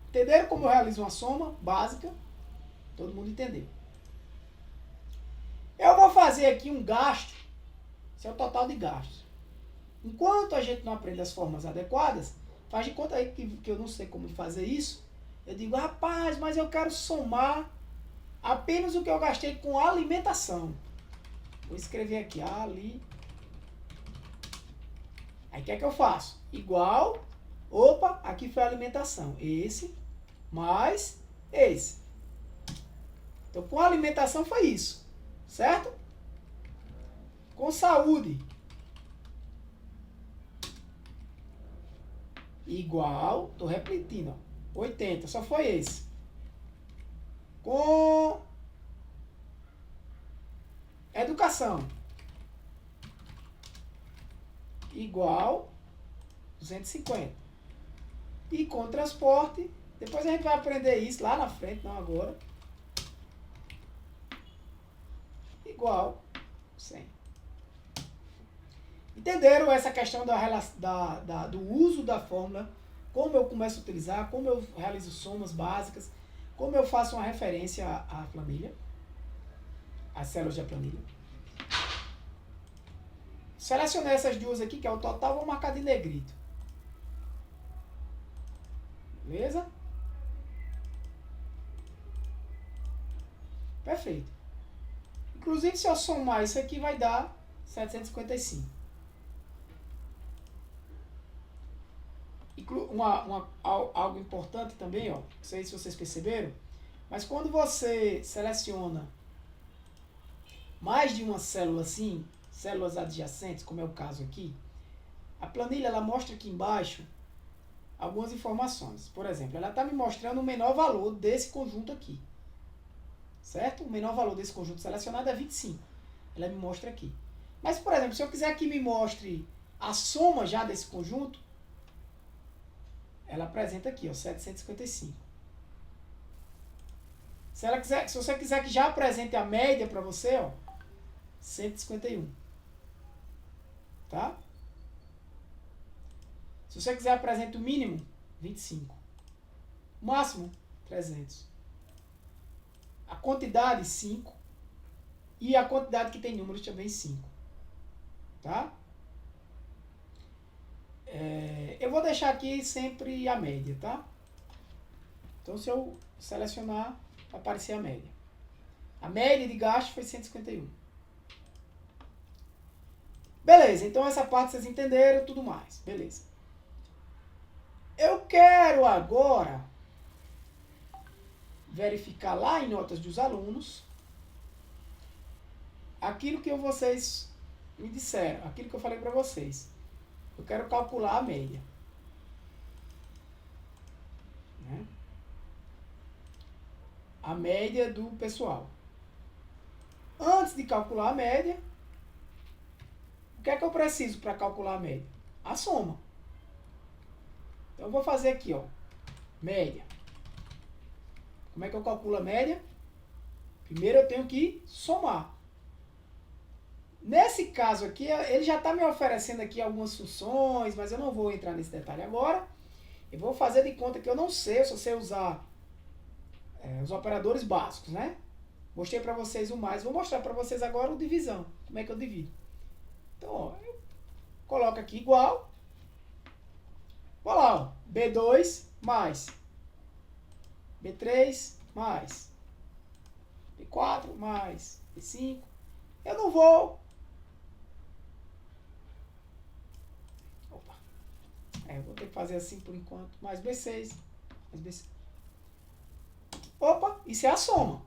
Entenderam como eu realizo uma soma básica? Todo mundo entendeu. Eu vou fazer aqui um gasto. Esse é o total de gastos. Enquanto a gente não aprende as formas adequadas, faz de conta aí que eu não sei como fazer isso. Eu digo, rapaz, mas eu quero somar apenas o que eu gastei com alimentação. Vou escrever aqui, ali. Aí o que é que eu faço? Igual, opa, aqui foi a alimentação. Esse, mais esse. Então, com alimentação foi isso. Certo? Com saúde. Igual, tô repetindo, ó, 80, só foi esse. Com educação. Igual 250. E com transporte, depois a gente vai aprender isso lá na frente, não agora. igual 100. Entenderam essa questão do uso da fórmula, como eu começo a utilizar, como eu realizo somas básicas, como eu faço uma referência à planilha, às células da planilha. Selecionei essas duas aqui, que é o total, vou marcar de negrito. Beleza? Perfeito. Inclusive, se eu somar isso aqui, vai dar 755. Algo importante também, ó, não sei se vocês perceberam, mas quando você seleciona mais de uma célula assim, células adjacentes, como é o caso aqui, a planilha ela mostra aqui embaixo algumas informações. Por exemplo, ela está me mostrando o menor valor desse conjunto aqui. Certo? O menor valor desse conjunto selecionado é 25. Ela me mostra aqui. Mas, por exemplo, se eu quiser que me mostre a soma já desse conjunto, ela apresenta aqui, ó, 755. Se você quiser que já apresente a média para você, ó, 151. Tá? Se você quiser apresente o mínimo, 25. O máximo, 300. A quantidade, 5. E a quantidade que tem números também, 5. Tá? Eu vou deixar aqui sempre a média, tá? Então, se eu selecionar, vai aparecer a média. A média de gasto foi 151. Beleza, então essa parte vocês entenderam, tudo mais. Beleza. Eu quero agora verificar lá em notas dos alunos aquilo que vocês me disseram, aquilo que eu falei para vocês. Eu quero calcular a média. Né? A média do pessoal. Antes de calcular a média, o que é que eu preciso para calcular a média? A soma. Então eu vou fazer aqui, ó, média. Como é que eu calculo a média? Primeiro eu tenho que somar. Nesse caso aqui, ele já está me oferecendo aqui algumas funções, mas eu não vou entrar nesse detalhe agora. Eu vou fazer de conta que eu não sei, eu só sei usar os operadores básicos, né? Mostrei para vocês o mais, vou mostrar para vocês agora o divisão. Como é que eu divido? Então, ó, eu coloco aqui igual. Olha lá, ó, B2 mais B3 mais B4 mais B5. Eu não vou... Opa. Eu vou ter que fazer assim por enquanto. Mais B6. Mais B6. Opa, isso é a soma.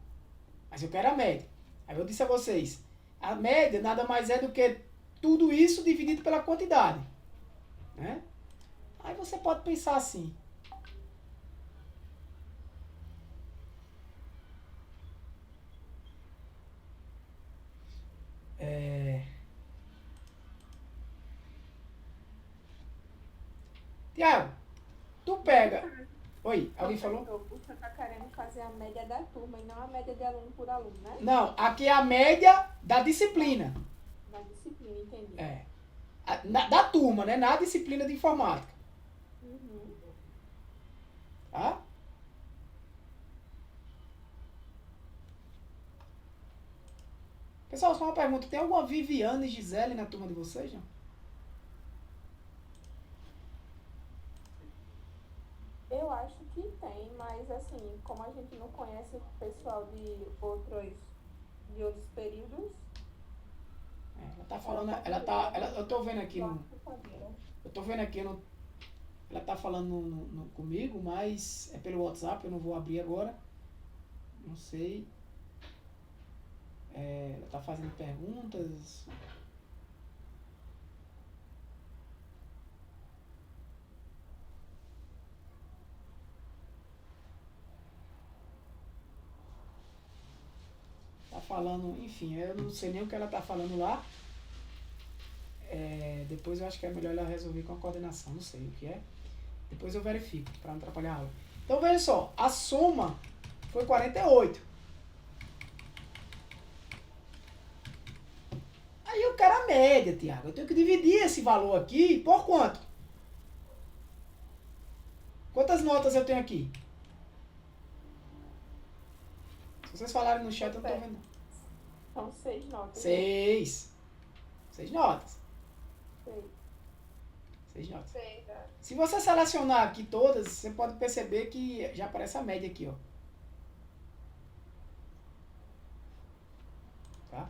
Mas eu quero a média. Aí eu disse a vocês, a média nada mais é do que tudo isso dividido pela quantidade. Né? Aí você pode pensar assim. Tiago, tu pega... Oi, alguém falou? Você está querendo fazer a média da turma e não a média de aluno por aluno, né? Não, aqui é a média da disciplina. Da disciplina, entendi. Da turma, né? Na disciplina de informática. Uhum. Tá? Pessoal, só uma pergunta. Tem alguma Viviane e Gisele na turma de vocês, não? Eu acho que tem, mas assim, como a gente não conhece o pessoal de outros períodos. Ela tá falando, eu tô vendo aqui ela tá falando comigo, mas é pelo WhatsApp, eu não vou abrir agora. Não sei. Ela tá fazendo perguntas. Falando, enfim, eu não sei nem o que ela tá falando lá. Depois eu acho que é melhor ela resolver com a coordenação, não sei o que é. Depois eu verifico, para não atrapalhar a aula. Então veja só, a soma foi 48. Aí eu quero a média, Tiago. Eu tenho que dividir esse valor aqui por quanto? Quantas notas eu tenho aqui? Se vocês falarem no chat, eu não tô vendo. São 6 notas. 6. 6 notas. 6. 6 notas. 6, é. Se você selecionar aqui todas, você pode perceber que já aparece a média aqui, ó. Tá?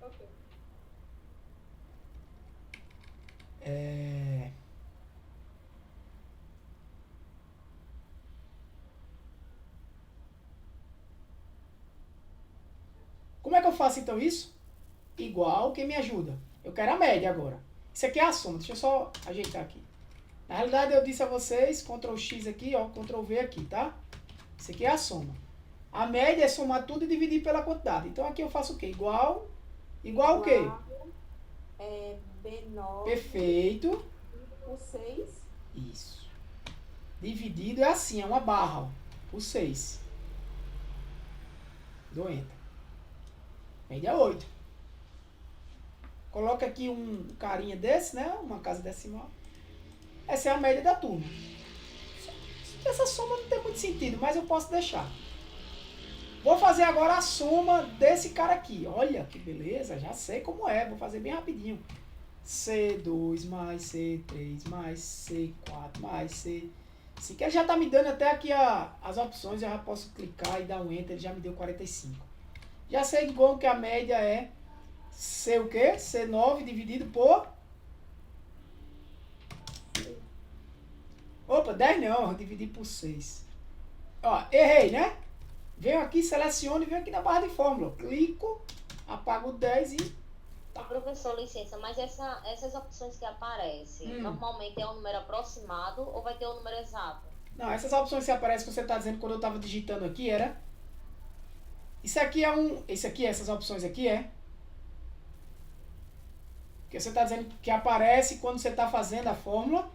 Ok. Como é que eu faço então isso? Igual, quem me ajuda? Eu quero a média agora. Isso aqui é a soma, deixa eu só ajeitar aqui. Na realidade eu disse a vocês, Ctrl X aqui, ó, Ctrl V aqui, tá? Isso aqui é a soma. A média é somar tudo e dividir pela quantidade. Então aqui eu faço o quê? Igual o quê? É B9 Perfeito. por 6. Isso. Dividido é assim, é uma barra, ó, por 6. Dou Enter. Média é 8. Coloca aqui um carinha desse, né? Uma casa decimal. Essa é a média da turma. Essa soma não tem muito sentido, mas eu posso deixar. Vou fazer agora a soma desse cara aqui. Olha que beleza, já sei como é. Vou fazer bem rapidinho. C2 mais C3 mais C4 mais C5. Ele já está me dando até aqui as opções. Eu já posso clicar e dar um Enter. Ele já me deu 45. Já sei como que a média é C o quê? C9 dividido por... Opa, 10 não. Eu dividi por 6. Ó, errei, né? Venho aqui, seleciono e venho aqui na barra de fórmula. Clico, apago o 10 e... Tá. Professor, licença, mas essas opções que aparecem, normalmente é um número aproximado ou vai ter um número exato? Não, essas opções que aparecem que você está dizendo quando eu estava digitando aqui era... Isso aqui é um... Esse aqui, essas opções aqui é... Que você está dizendo que aparece quando você está fazendo a fórmula.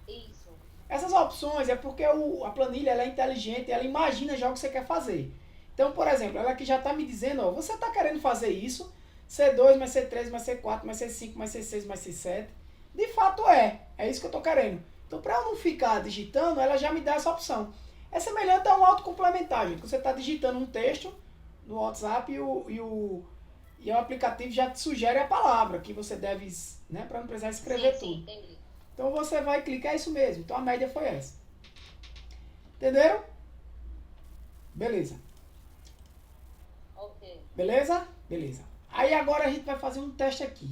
Isso. Essas opções é porque a planilha ela é inteligente, ela imagina já o que você quer fazer. Então, por exemplo, ela aqui já está me dizendo, ó, você está querendo fazer isso, C2 mais C3 mais C4 mais C5 mais C6 mais C7. De fato é isso que eu estou querendo. Então, para eu não ficar digitando, ela já me dá essa opção. É semelhante a um autocomplementar, gente. Você está digitando um texto no WhatsApp e o aplicativo já te sugere a palavra que você deve, né, para não precisar escrever tudo. Sim, entendi. Então você vai clicar, é isso mesmo. Então a média foi essa. Entenderam? Beleza. Ok. Beleza? Beleza. Aí agora a gente vai fazer um teste aqui.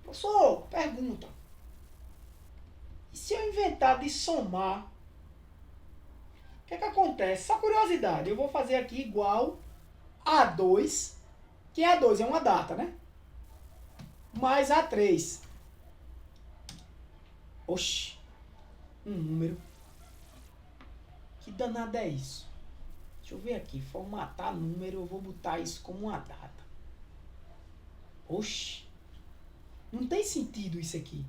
Professor, pergunta. E se eu inventar de somar? O que é que acontece? Só curiosidade. Eu vou fazer aqui igual a 2. Que é A2? É uma data, né? Mais A3. Oxi. Um número. Que danado é isso? Deixa eu ver aqui. Formatar número. Eu vou botar isso como uma data. Oxi. Não tem sentido isso aqui.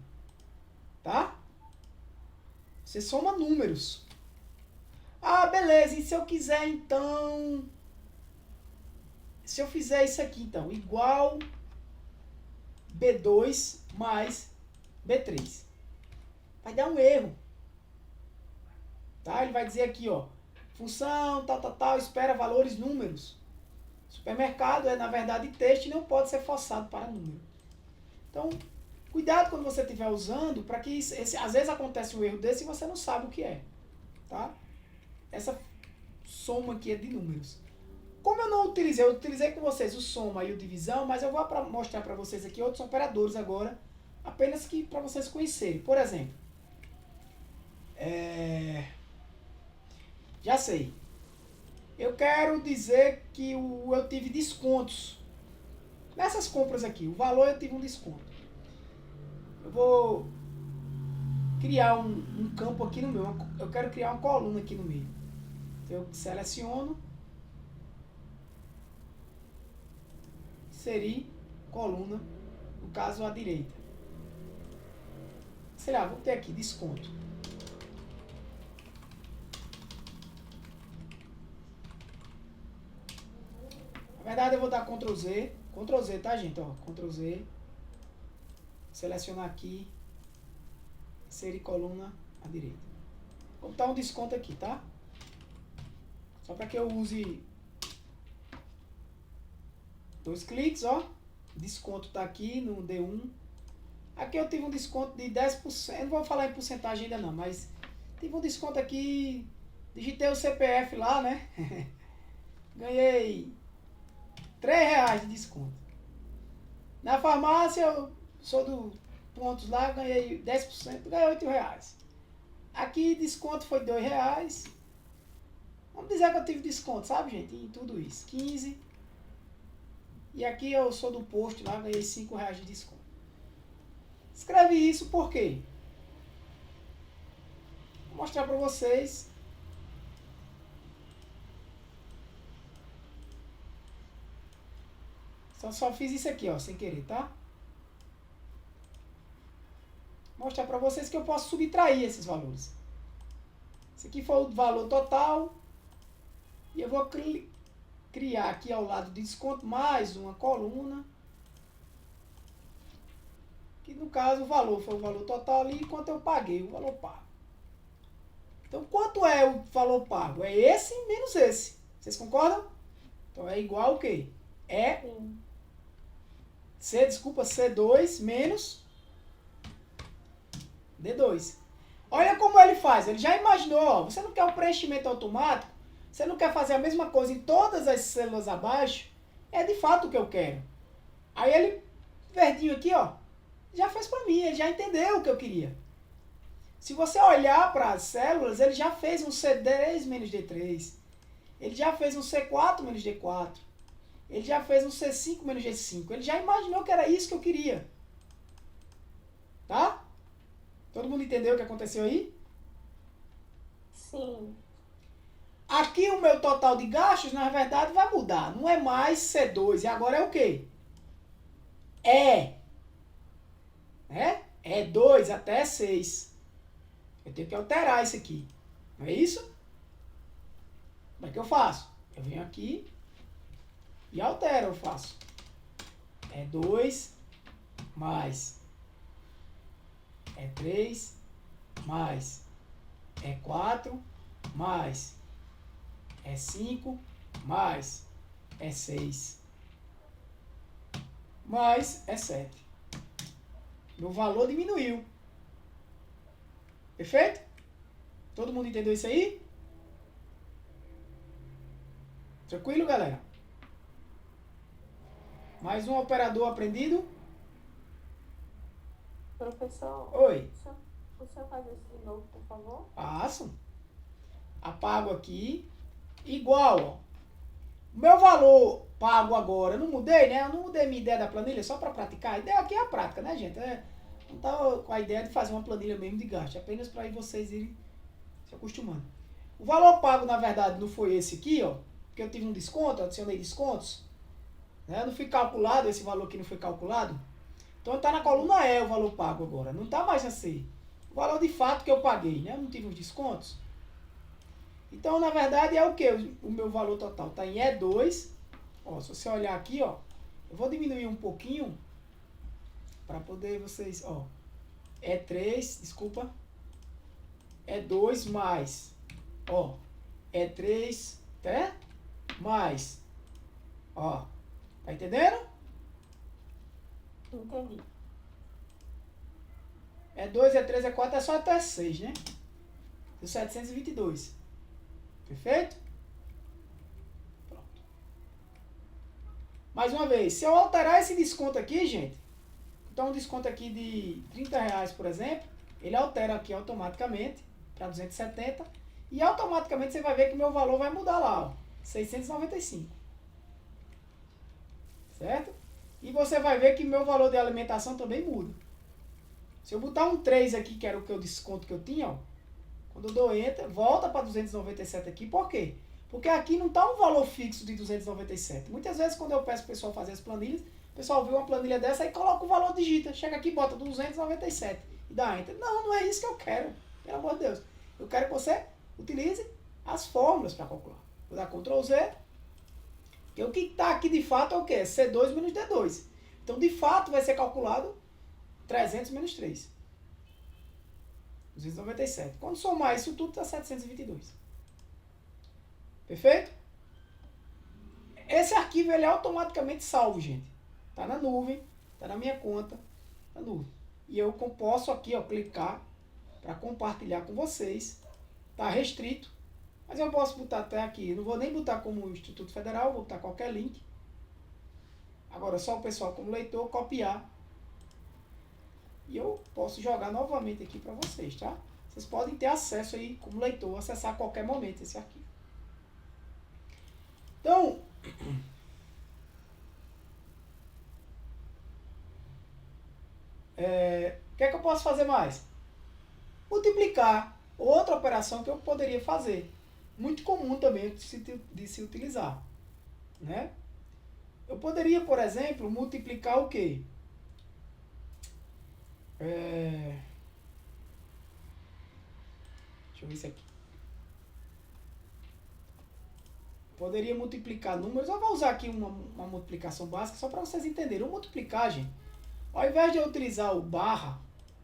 Tá? Você soma números. Ah, beleza. E se eu quiser, então... Se eu fizer isso aqui, então. Igual B2 mais B3. Vai dar um erro. Tá? Ele vai dizer aqui, ó. Função, tal, espera valores números. Supermercado é, na verdade, texto e não pode ser forçado para número. Então, cuidado quando você estiver usando, para que às vezes acontece um erro desse e você não sabe o que é. Tá? Essa soma aqui é de números. Como eu não utilizei, eu utilizei com vocês o soma e o divisão, mas eu vou mostrar para vocês aqui outros operadores agora, apenas que para vocês conhecerem. Por exemplo, já sei. Eu quero dizer que eu tive descontos. Nessas compras aqui, o valor eu tive um desconto. Eu vou criar um campo aqui no meio. Eu quero criar uma coluna aqui no meio. Então eu seleciono. Inserir coluna, no caso à direita. Sei lá, vou ter aqui desconto. Tá verdade, eu vou dar Ctrl Z. Ctrl Z, tá, gente? Ó, Ctrl Z. Selecionar aqui. Inserir coluna à direita. Vou botar um desconto aqui, tá? Só para que eu use 2 cliques, ó. Desconto tá aqui no D1. Aqui eu tive um desconto de 10%. Não vou falar em porcentagem ainda não, mas tive um desconto aqui. Digitei o CPF lá, né? Ganhei R$3 de desconto. Na farmácia, eu sou do pontos lá, ganhei 10%, ganhei R$8. Aqui desconto foi R$2. Vamos dizer que eu tive desconto, sabe, gente? Em tudo isso. 15. E aqui eu sou do posto lá, ganhei R$5 de desconto. Escrevi isso por quê? Vou mostrar para vocês. Só fiz isso aqui, ó, sem querer, tá? Vou mostrar para vocês que eu posso subtrair esses valores. Esse aqui foi o valor total. E eu vou criar aqui ao lado de desconto mais uma coluna. Que no caso o valor foi o valor total ali, quanto eu paguei, o valor pago. Então quanto é o valor pago? É esse menos esse. Vocês concordam? Então é igual o quê? É C2 menos D2. Olha como ele faz. Ele já imaginou, ó, você não quer o preenchimento automático? Você não quer fazer a mesma coisa em todas as células abaixo? É de fato o que eu quero. Aí ele, verdinho aqui, ó, já fez para mim, ele já entendeu o que eu queria. Se você olhar para as células, ele já fez um C3 menos D3. Ele já fez um C4 menos D4. Ele já fez um C5 menos G5. Ele já imaginou que era isso que eu queria. Tá? Todo mundo entendeu o que aconteceu aí? Sim. Aqui o meu total de gastos, na verdade, vai mudar. Não é mais C2. E agora é o quê? É 2 até 6. Eu tenho que alterar isso aqui. Não é isso? Como é que eu faço? Eu venho aqui e altero, eu faço. É 2 mais. É 3 mais. É 4 mais. É 5 mais. É 6 mais. É 7. Meu valor diminuiu. Perfeito? Todo mundo entendeu isso aí? Tranquilo, galera? Mais um operador aprendido? Professor, Oi. o senhor faz isso de novo, por favor? Faço. Apago aqui. Igual, ó. O meu valor pago agora, eu não mudei, né? Eu não mudei minha ideia da planilha só para praticar. A ideia aqui é a prática, né, gente? Não tá com a ideia de fazer uma planilha mesmo de gasto. Apenas para vocês irem se acostumando. O valor pago, na verdade, não foi esse aqui, ó. Porque eu tive um desconto, adicionei descontos. Né? Não fui calculado, esse valor aqui não foi calculado. Então está na coluna E o valor pago agora. Não está mais na C. O valor de fato que eu paguei, né? Eu não tive os descontos. Então, na verdade, é o que? O meu valor total está em E2. Ó, se você olhar aqui, ó, eu vou diminuir um pouquinho para poder vocês, ó. E3, desculpa. E2 mais, ó, E3, tá? Mais, ó, tá entendendo? Entendi. E2, E3, E4 é só até 6, né? Do 722. Perfeito? Pronto. Mais uma vez, se eu alterar esse desconto aqui, gente, então um desconto aqui de R$30, por exemplo, ele altera aqui automaticamente para 270 e automaticamente você vai ver que o meu valor vai mudar lá, ó, 695. Certo? E você vai ver que meu valor de alimentação também muda. Se eu botar um 3 aqui, que era o desconto que eu tinha, ó, quando eu dou Enter, volta para 297 aqui. Por quê? Porque aqui não está um valor fixo de 297. Muitas vezes, quando eu peço para o pessoal fazer as planilhas, o pessoal vê uma planilha dessa e coloca o valor, digita. Chega aqui e bota 297 e dá Enter. Não, não é isso que eu quero. Pelo amor de Deus. Eu quero que você utilize as fórmulas para calcular. Vou dar Ctrl Z. Porque o que está aqui de fato é o quê? É C2 menos D2. Então, de fato, vai ser calculado 300 menos 3. 297. Quando somar isso tudo, dá 722. Perfeito? Esse arquivo ele é automaticamente salvo, gente. Está na nuvem, está na minha conta, na nuvem. E eu posso aqui, ó, clicar para compartilhar com vocês. Está restrito, mas eu posso botar até aqui. Eu não vou nem botar como Instituto Federal, vou botar qualquer link. Agora só o pessoal como leitor copiar. E eu posso jogar novamente aqui para vocês, tá? Vocês podem ter acesso aí como leitor, acessar a qualquer momento esse arquivo. Então, o que é que eu posso fazer mais? Multiplicar. Outra operação que eu poderia fazer. Muito comum também de se utilizar. Né? Eu poderia, por exemplo, multiplicar o quê? Deixa eu ver isso aqui. Poderia multiplicar números. Eu vou usar aqui uma multiplicação básica só para vocês entenderem. O multiplicar, gente, ao invés de eu utilizar o barra,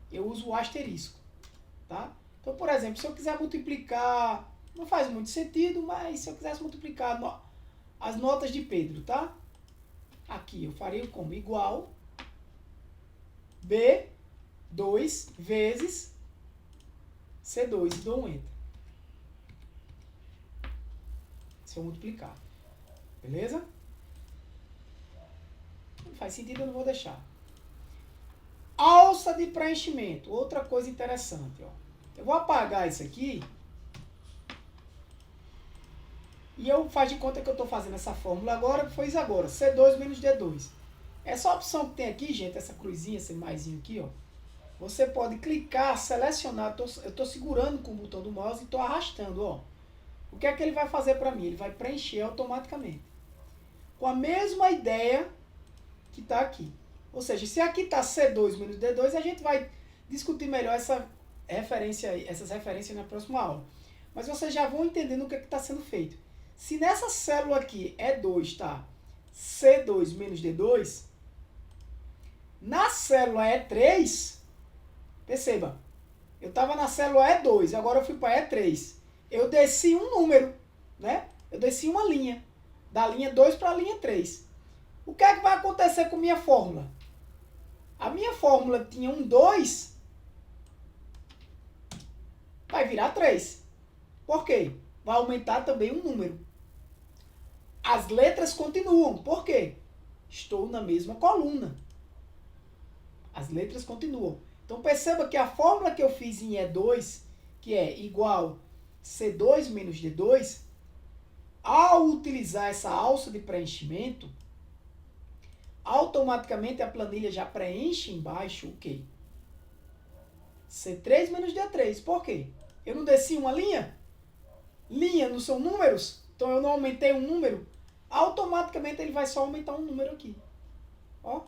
eu uso o asterisco. Tá? Então, por exemplo, se eu quiser multiplicar, não faz muito sentido, mas se eu quisesse multiplicar as notas de Pedro, tá? Aqui eu faria como igual B2 vezes C2 e dou um enter. Se eu multiplicar. Beleza? Não faz sentido, eu não vou deixar. Alça de preenchimento. Outra coisa interessante, ó. Eu vou apagar isso aqui. E eu faço de conta que eu estou fazendo essa fórmula agora, foi isso agora. C2 menos D2. Essa opção que tem aqui, gente, essa cruzinha, esse maisinho aqui, ó. Você pode clicar, selecionar. Eu estou segurando com o botão do mouse e estou arrastando, ó. O que é que ele vai fazer para mim? Ele vai preencher automaticamente. Com a mesma ideia que está aqui. Ou seja, se aqui está C2 menos D2, a gente vai discutir melhor essas referências na próxima aula. Mas vocês já vão entendendo o que está sendo feito. Se nessa célula aqui, E2, está C2 menos D2, na célula E3, perceba, eu estava na célula E2, agora eu fui para E3. Eu desci um número, né? Eu desci uma linha, da linha 2 para a linha 3. O que é que vai acontecer com minha fórmula? A minha fórmula tinha um 2, vai virar 3. Por quê? Vai aumentar também um número. As letras continuam. Por quê? Estou na mesma coluna. As letras continuam. Então perceba que a fórmula que eu fiz em E2, que é igual C2 menos D2, ao utilizar essa alça de preenchimento, automaticamente a planilha já preenche embaixo o quê? C3 menos D3. Por quê? Eu não desci uma linha? Linha não são números? Então eu não aumentei um número? Automaticamente ele vai só aumentar um número aqui. Ó.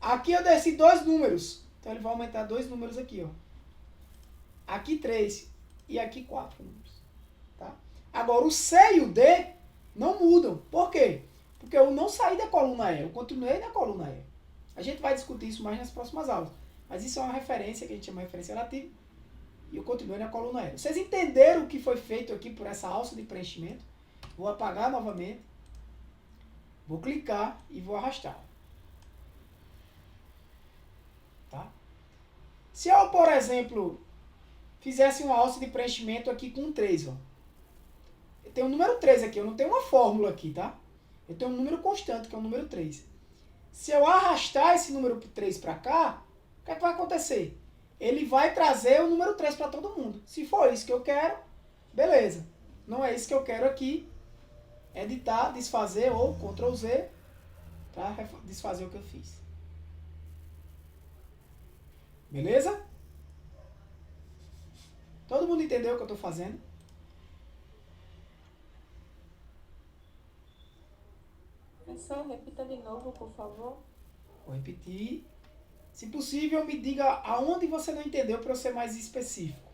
Aqui eu desci 2 números. Então ele vai aumentar 2 números aqui, ó. Aqui 3 e aqui 4 números. Tá? Agora o C e o D não mudam. Por quê? Porque eu não saí da coluna E, eu continuei na coluna E. A gente vai discutir isso mais nas próximas aulas. Mas isso é uma referência que a gente chama de referência relativa. E eu continuei na coluna E. Vocês entenderam o que foi feito aqui por essa alça de preenchimento? Vou apagar novamente. Vou clicar e vou arrastar. Tá? Se eu, por exemplo, fizesse uma alça de preenchimento aqui com 3, ó. Eu tenho o número 3 aqui, eu não tenho uma fórmula aqui, tá? Eu tenho um número constante, que é o número 3. Se eu arrastar esse número 3 para cá, o que é que vai acontecer? Ele vai trazer o número 3 para todo mundo. Se for isso que eu quero, beleza. Não é isso que eu quero aqui. Editar, desfazer ou Ctrl Z para desfazer o que eu fiz. Beleza? Todo mundo entendeu o que eu estou fazendo? Professor, repita de novo, por favor. Vou repetir. Se possível, me diga aonde você não entendeu para eu ser mais específico.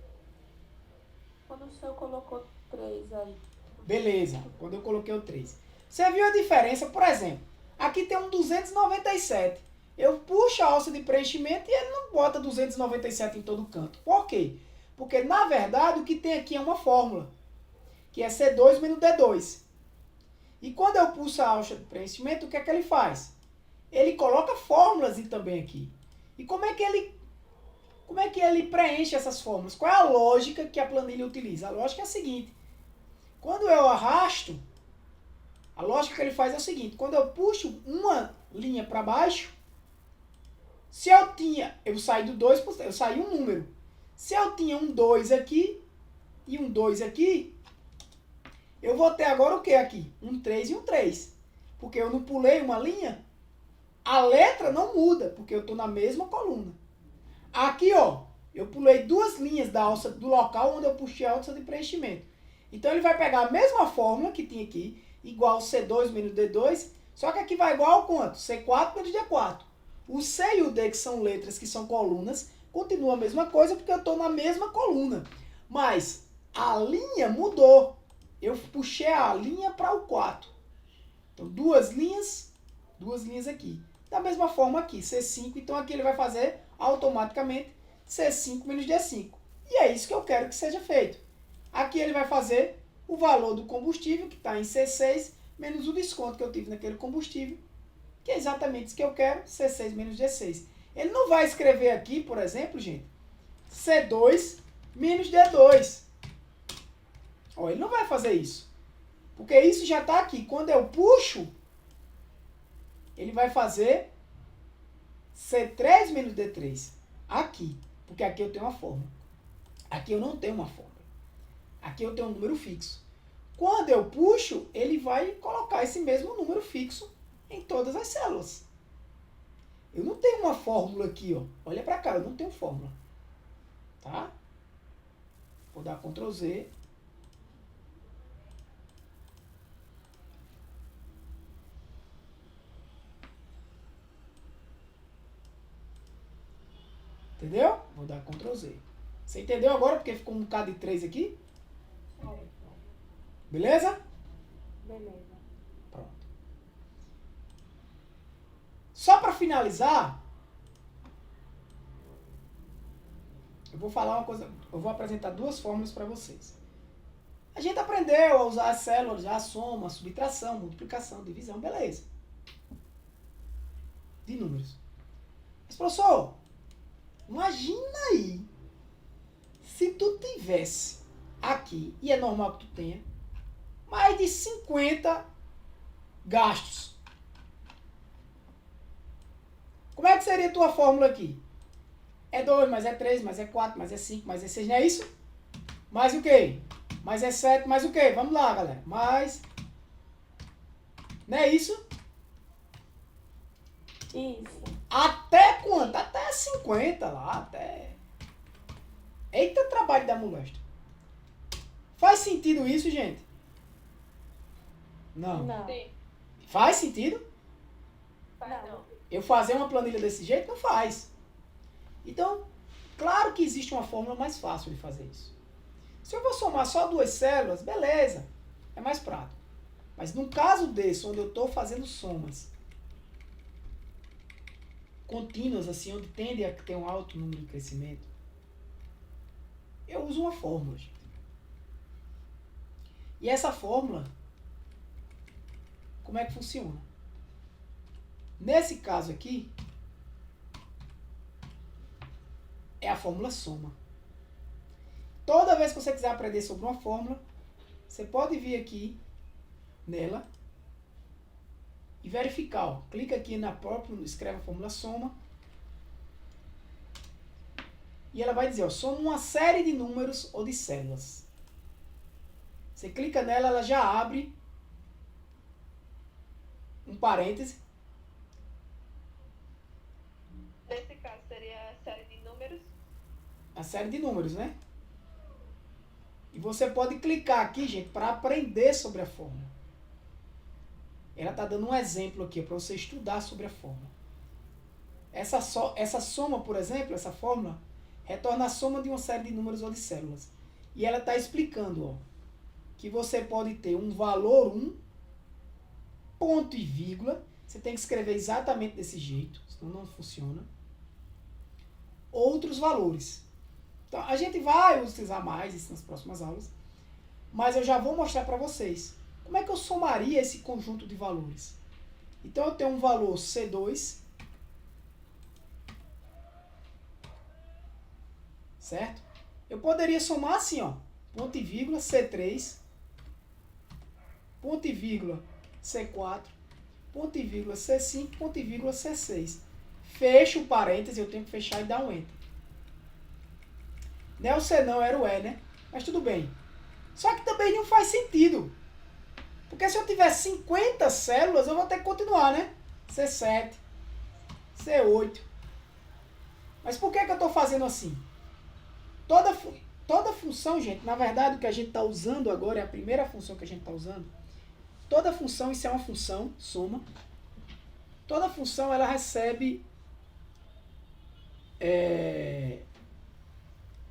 Quando o senhor colocou 3 aí, Beleza, quando eu coloquei o 3. Você viu a diferença? Por exemplo, aqui tem um 297. Eu puxo a alça de preenchimento e ele não bota 297 em todo canto. Por quê? Porque, na verdade, o que tem aqui é uma fórmula, que é C2 menos D2. E quando eu pulso a alça de preenchimento, o que é que ele faz? Ele coloca fórmulas também aqui. E como é que ele preenche essas fórmulas? Qual é a lógica que a planilha utiliza? A lógica é a seguinte. Quando eu arrasto, a lógica que ele faz é o seguinte. Quando eu puxo uma linha para baixo, se eu saí do 2, eu saí um número. Se eu tinha um 2 aqui e um 2 aqui, eu vou ter agora o que aqui? Um 3 e um 3. Porque eu não pulei uma linha, a letra não muda, porque eu estou na mesma coluna. Aqui, ó, eu pulei duas linhas da alça do local onde eu puxei a alça de preenchimento. Então ele vai pegar a mesma fórmula que tinha aqui, igual C2 menos D2, só que aqui vai igual ao quanto? C4 menos D4. O C e o D, que são letras, que são colunas, continua a mesma coisa porque eu estou na mesma coluna. Mas a linha mudou. Eu puxei a linha para o 4. Então, duas linhas aqui. Da mesma forma aqui, C5. Então, aqui ele vai fazer automaticamente C5 menos D5. E é isso que eu quero que seja feito. Aqui ele vai fazer o valor do combustível, que está em C6, menos o desconto que eu tive naquele combustível, que é exatamente isso que eu quero, C6 menos D6. Ele não vai escrever aqui, por exemplo, gente, C2 menos D2. Ó, ele não vai fazer isso. Porque isso já está aqui. Quando eu puxo, ele vai fazer C3 menos D3. Aqui. Porque aqui eu tenho uma fórmula. Aqui eu não tenho uma fórmula. Aqui eu tenho um número fixo. Quando eu puxo, ele vai colocar esse mesmo número fixo em todas as células. Eu não tenho uma fórmula aqui, ó. Olha para cá, eu não tenho fórmula. Tá? Vou dar Ctrl Z. Entendeu? Vou dar Ctrl Z. Você entendeu agora porque ficou um bocado de 3 aqui? Beleza? Beleza. Pronto. Só para finalizar, eu vou falar uma coisa, eu vou apresentar duas fórmulas para vocês. A gente aprendeu a usar as células, já a soma, a subtração, multiplicação, divisão, beleza. De números. Mas, professor, imagina aí se tu tivesse aqui, e é normal que tu tenha, mais de 50 gastos. Como é que seria a tua fórmula aqui? É 2, mais é 3, mais é 4, mais é 5, mais é 6, não é isso? Mais o quê? Mais é 7, mais o quê? Vamos lá, galera. Mais... Não é isso? Isso. Até quanto? Até 50 lá, até... Eita, trabalho da moléstia. Faz sentido isso, gente? Não. Não. Sim. Faz sentido? Não. Eu fazer uma planilha desse jeito? Não faz. Então, claro que existe uma fórmula mais fácil de fazer isso. Se eu vou somar só duas células, beleza. É mais prático. Mas no caso desse, onde eu estou fazendo somas contínuas, assim, onde tende a ter um alto número de crescimento, eu uso uma fórmula, gente. E essa fórmula, como é que funciona? Nesse caso aqui, é a fórmula soma. Toda vez que você quiser aprender sobre uma fórmula, você pode vir aqui nela e verificar. Ó. Clica aqui na própria, escreve a fórmula soma. E ela vai dizer, ó, soma uma série de números ou de células. Você clica nela, ela já abre um parêntese. Nesse caso, seria a série de números. A série de números, né? E você pode clicar aqui, gente, para aprender sobre a fórmula. Ela está dando um exemplo aqui para você estudar sobre a fórmula. Essa soma, por exemplo, essa fórmula, retorna a soma de uma série de números ou de células. E ela está explicando, ó. que você pode ter um valor 1, ponto e vírgula. Você tem que escrever exatamente desse jeito, senão não funciona. Outros valores. Então, a gente vai utilizar mais isso nas próximas aulas, mas eu já vou mostrar para vocês como é que eu somaria esse conjunto de valores. Então, eu tenho um valor C2, certo? Eu poderia somar assim, ó, ponto e vírgula C3, ponto e vírgula C4, ponto e vírgula C5, ponto e vírgula C6. Fecho o parêntese, eu tenho que fechar e dar um enter. Não é o C não, era o E, né? Mas tudo bem. Só que também não faz sentido. Porque se eu tiver 50 células, eu vou ter que continuar, né? C7, C8. Mas por que eu estou fazendo assim? Toda função, gente, na verdade o que a gente está usando agora é a primeira função que a gente está usando. Toda função, isso é uma função, soma. Toda função, ela recebe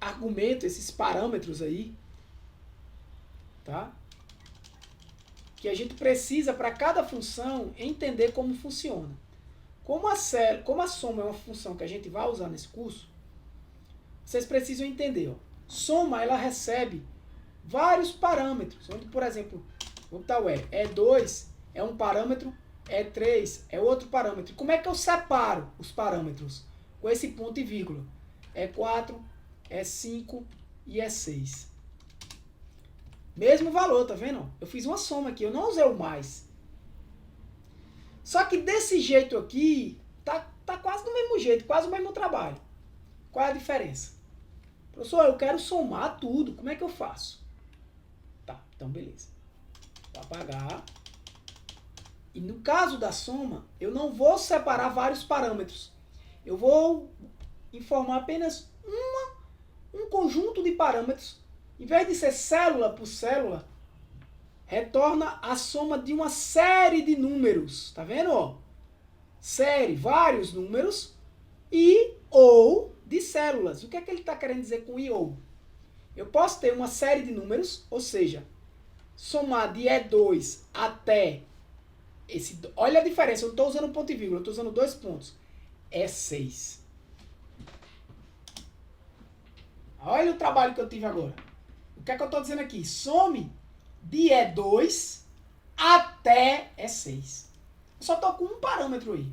argumentos, esses parâmetros aí, tá? Que a gente precisa, para cada função, entender como funciona. Como a soma é uma função que a gente vai usar nesse curso, vocês precisam entender. Ó. Soma, ela recebe vários parâmetros, onde, por exemplo, vou botar o E. E2 é um parâmetro, E3 é outro parâmetro. Como é que eu separo os parâmetros? Com esse ponto e vírgula. E4, E5 e E6. Mesmo valor, tá vendo? Eu fiz uma soma aqui, eu não usei o mais. Só que desse jeito aqui, tá quase do mesmo jeito, quase o mesmo trabalho. Qual é a diferença? Professor, eu quero somar tudo, como é que eu faço? Tá, então beleza. Vou apagar. E no caso da soma, eu não vou separar vários parâmetros. Eu vou informar apenas um conjunto de parâmetros. Em vez de ser célula por célula, retorna a soma de uma série de números. Tá vendo? Ó? Série, vários números e ou de células. O que é que ele está querendo dizer com i ou? Eu posso ter uma série de números, ou seja, somar de E2 até esse... Olha a diferença, eu não estou usando ponto e vírgula, eu estou usando 2 pontos. E6. Olha o trabalho que eu tive agora. O que é que eu estou dizendo aqui? Some de E2 até E6. Eu só estou com um parâmetro aí.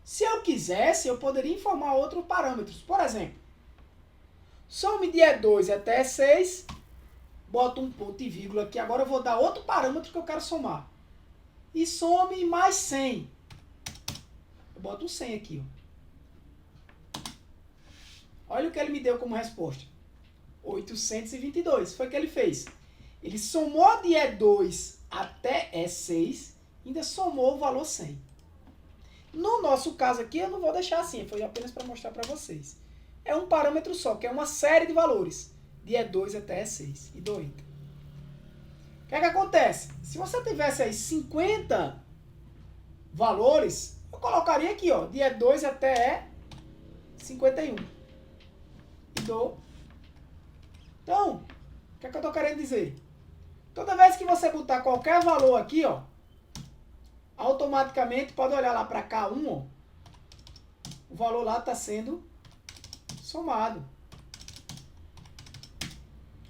Se eu quisesse, eu poderia informar outros parâmetros. Por exemplo, some de E2 até E6, boto um ponto e vírgula aqui. Agora eu vou dar outro parâmetro que eu quero somar. E some mais 100. Eu boto um 100 aqui. Ó. Olha o que ele me deu como resposta. 822. Foi o que ele fez. Ele somou de E2 até E6, ainda somou o valor 100. No nosso caso aqui, eu não vou deixar assim, foi apenas para mostrar para vocês. É um parâmetro só, que é uma série de valores, de E2 até E6, e dou enter. O que é que acontece? Se você tivesse aí 50 valores, eu colocaria aqui, ó, de E2 até E51. E dou. Então, o que é que eu estou querendo dizer? Toda vez que você botar qualquer valor aqui, ó, automaticamente, pode olhar lá para K1, ó, o valor lá está sendo somado.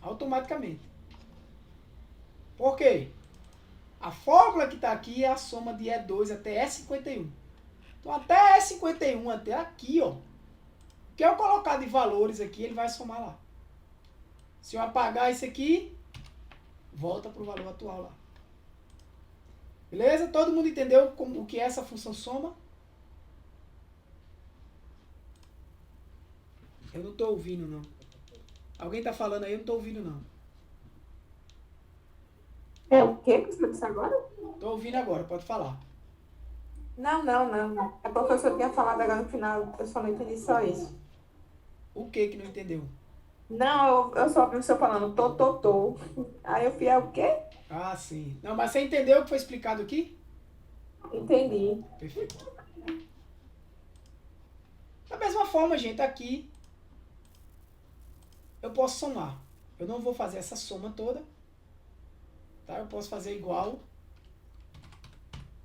Automaticamente. Por quê? A fórmula que está aqui é a soma de E2 até E51. Então, até E51, até aqui, ó, que eu colocar de valores aqui, ele vai somar lá. Se eu apagar isso aqui, volta para o valor atual lá. Beleza? Todo mundo entendeu o que é essa função soma? Eu não estou ouvindo, não. Alguém está falando aí? Eu não estou ouvindo, não. É o que você disse agora? Estou ouvindo agora, pode falar. Não. A professora tinha falado agora no final, eu só não entendi só isso. O que não entendeu? Não, eu só ouvi o senhor falando tô. Aí eu fui, é o quê? Ah, sim. Não, mas você entendeu o que foi explicado aqui? Entendi. Perfeito. Da mesma forma, gente, aqui eu posso somar. Eu não vou fazer essa soma toda. Tá? Eu posso fazer igual,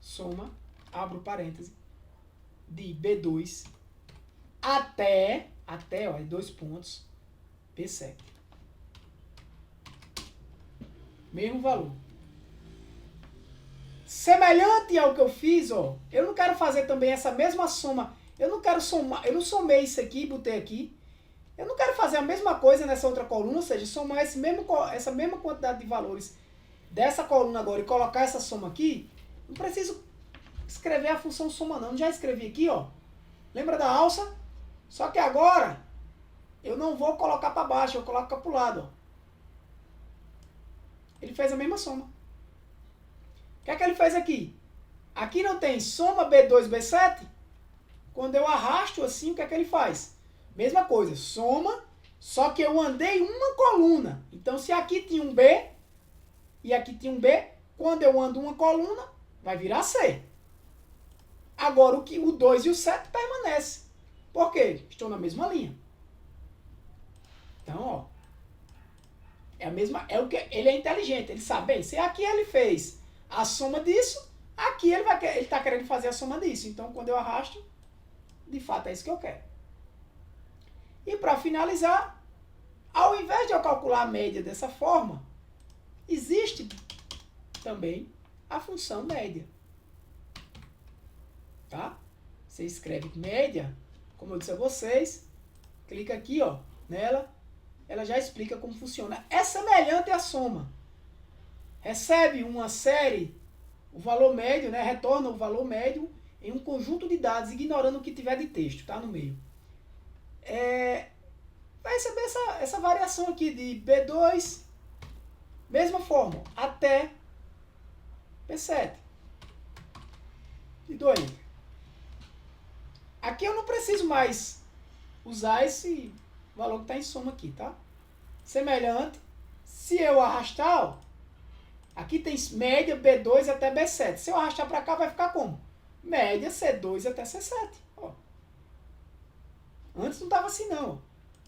soma, abro parêntese, de B2 até, ó, 2 pontos, B7. Mesmo valor. Semelhante ao que eu fiz, ó, eu não quero fazer também essa mesma soma. Eu não quero somar, eu não somei isso aqui, botei aqui. Eu não quero fazer a mesma coisa nessa outra coluna, ou seja, somar essa mesma quantidade de valores dessa coluna agora e colocar essa soma aqui. Não preciso escrever a função soma não. Eu já escrevi aqui, ó. Lembra da alça? Só que agora eu não vou colocar para baixo, eu coloco para o lado, ó. Ele fez a mesma soma. O que é que ele fez aqui? Aqui não tem soma B2, B7? Quando eu arrasto assim, o que é que ele faz? Mesma coisa, soma, só que eu andei uma coluna. Então, se aqui tinha um B e aqui tinha um B, quando eu ando uma coluna, vai virar C. Agora, o 2 e o 7 permanecem. Por quê? Estou na mesma linha. Então, ó. Ele é inteligente, ele sabe, bem, se aqui ele fez a soma disso, aqui ele está querendo fazer a soma disso. Então, quando eu arrasto, de fato é isso que eu quero. E para finalizar, ao invés de eu calcular a média dessa forma, existe também a função média. Tá? Você escreve média, como eu disse a vocês, clica aqui, ó, nela, ela já explica como funciona. É semelhante à soma. Recebe uma série, o valor médio, né, retorna o valor médio em um conjunto de dados, ignorando o que tiver de texto, tá, no meio. Vai receber essa variação aqui de B2, mesma forma, até B7. E dou enter. Aqui eu não preciso mais usar esse valor que está em soma aqui, tá? Semelhante, se eu arrastar, ó, aqui tem média B2 até B7. Se eu arrastar para cá, vai ficar como? Média C2 até C7. Ó. Antes não estava assim, não.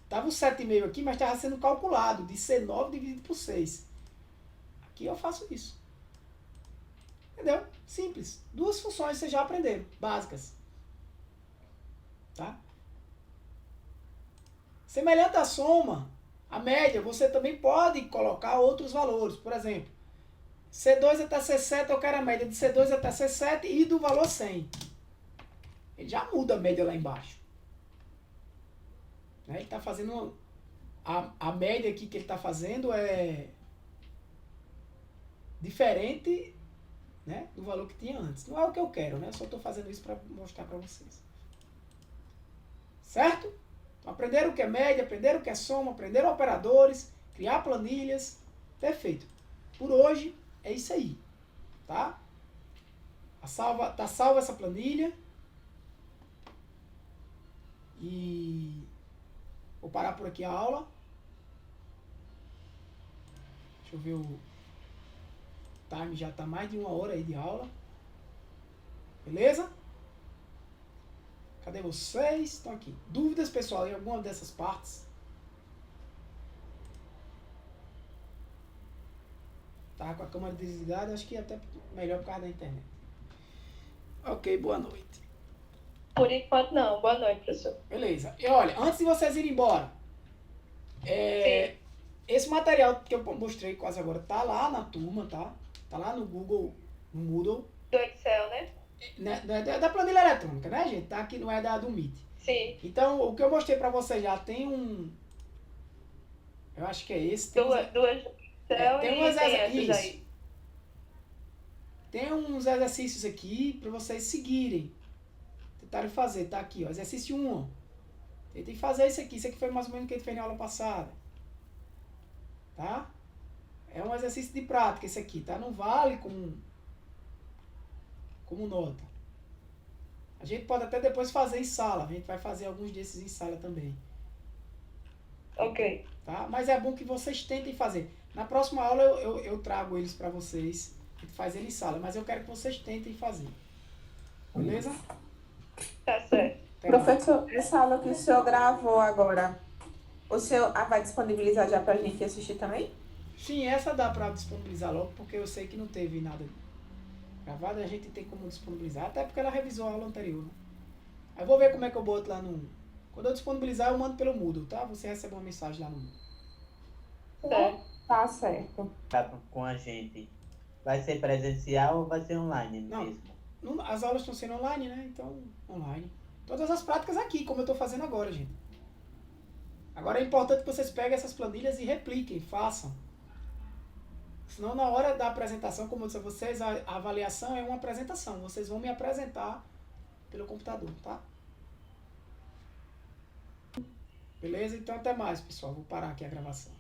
Estava o 7,5 aqui, mas estava sendo calculado de C9 dividido por 6. Aqui eu faço isso. Entendeu? Simples. 2 funções vocês já aprenderam, básicas. Tá? Semelhante à soma, a média, você também pode colocar outros valores. Por exemplo, C2 até C7, eu quero a média de C2 até C7 e do valor 100. Ele já muda a média lá embaixo. Né? Ele está fazendo... A média aqui que ele está fazendo é diferente, né, do valor que tinha antes. Não é o que eu quero, né? Eu só estou fazendo isso para mostrar para vocês. Certo? Então, aprenderam o que é média, aprenderam o que é soma, aprenderam operadores, criar planilhas. Perfeito. Por hoje é isso aí. Tá? Tá salva essa planilha. E vou parar por aqui a aula. Deixa eu ver o time, já está mais de 1 hora aí de aula. Beleza? Cadê vocês? Estão aqui. Dúvidas, pessoal, em alguma dessas partes? Tá com a câmera desligada, acho que é até melhor por causa da internet. Ok, boa noite. Por enquanto não. Boa noite, professor. Beleza. E olha, antes de vocês irem embora, esse material que eu mostrei quase agora tá lá na turma, tá? Tá lá no Google, no Moodle. Do Excel, né? É da planilha eletrônica, né, gente? Tá aqui, não é do Meet. Sim. Então, o que eu mostrei pra vocês já tem um... Eu acho que é esse. Tem Duas Excel tem e uns tem essas isso. aí. Tem uns exercícios aqui pra vocês seguirem. Tentarem fazer, tá aqui, ó. Exercício 1, ó. Tentem fazer isso aqui. Isso aqui foi mais ou menos o que a gente fez na aula passada. Tá? É um exercício de prática esse aqui, tá? Não vale como nota. A gente pode até depois fazer em sala. A gente vai fazer alguns desses em sala também. Ok. Tá? Mas é bom que vocês tentem fazer. Na próxima aula eu trago eles para vocês. A gente faz ele em sala. Mas eu quero que vocês tentem fazer. Beleza? Tá certo. Até mais. Professor, essa aula que o senhor gravou agora, o senhor vai disponibilizar já pra gente assistir também? Sim, essa dá pra disponibilizar logo, porque eu sei que não teve nada gravado, a gente tem como disponibilizar, até porque ela revisou a aula anterior, né? Aí eu vou ver como é que eu boto lá no... Quando eu disponibilizar, eu mando pelo Moodle, tá? Você recebe uma mensagem lá no Moodle. Tá certo. Tá com a gente. Vai ser presencial ou vai ser online Não. mesmo? As aulas estão sendo online, né? Então, online. Todas as práticas aqui, como eu estou fazendo agora, gente. Agora é importante que vocês peguem essas planilhas e repliquem, façam. Senão, na hora da apresentação, como eu disse a vocês, a avaliação é uma apresentação. Vocês vão me apresentar pelo computador, tá? Beleza? Então, até mais, pessoal. Vou parar aqui a gravação.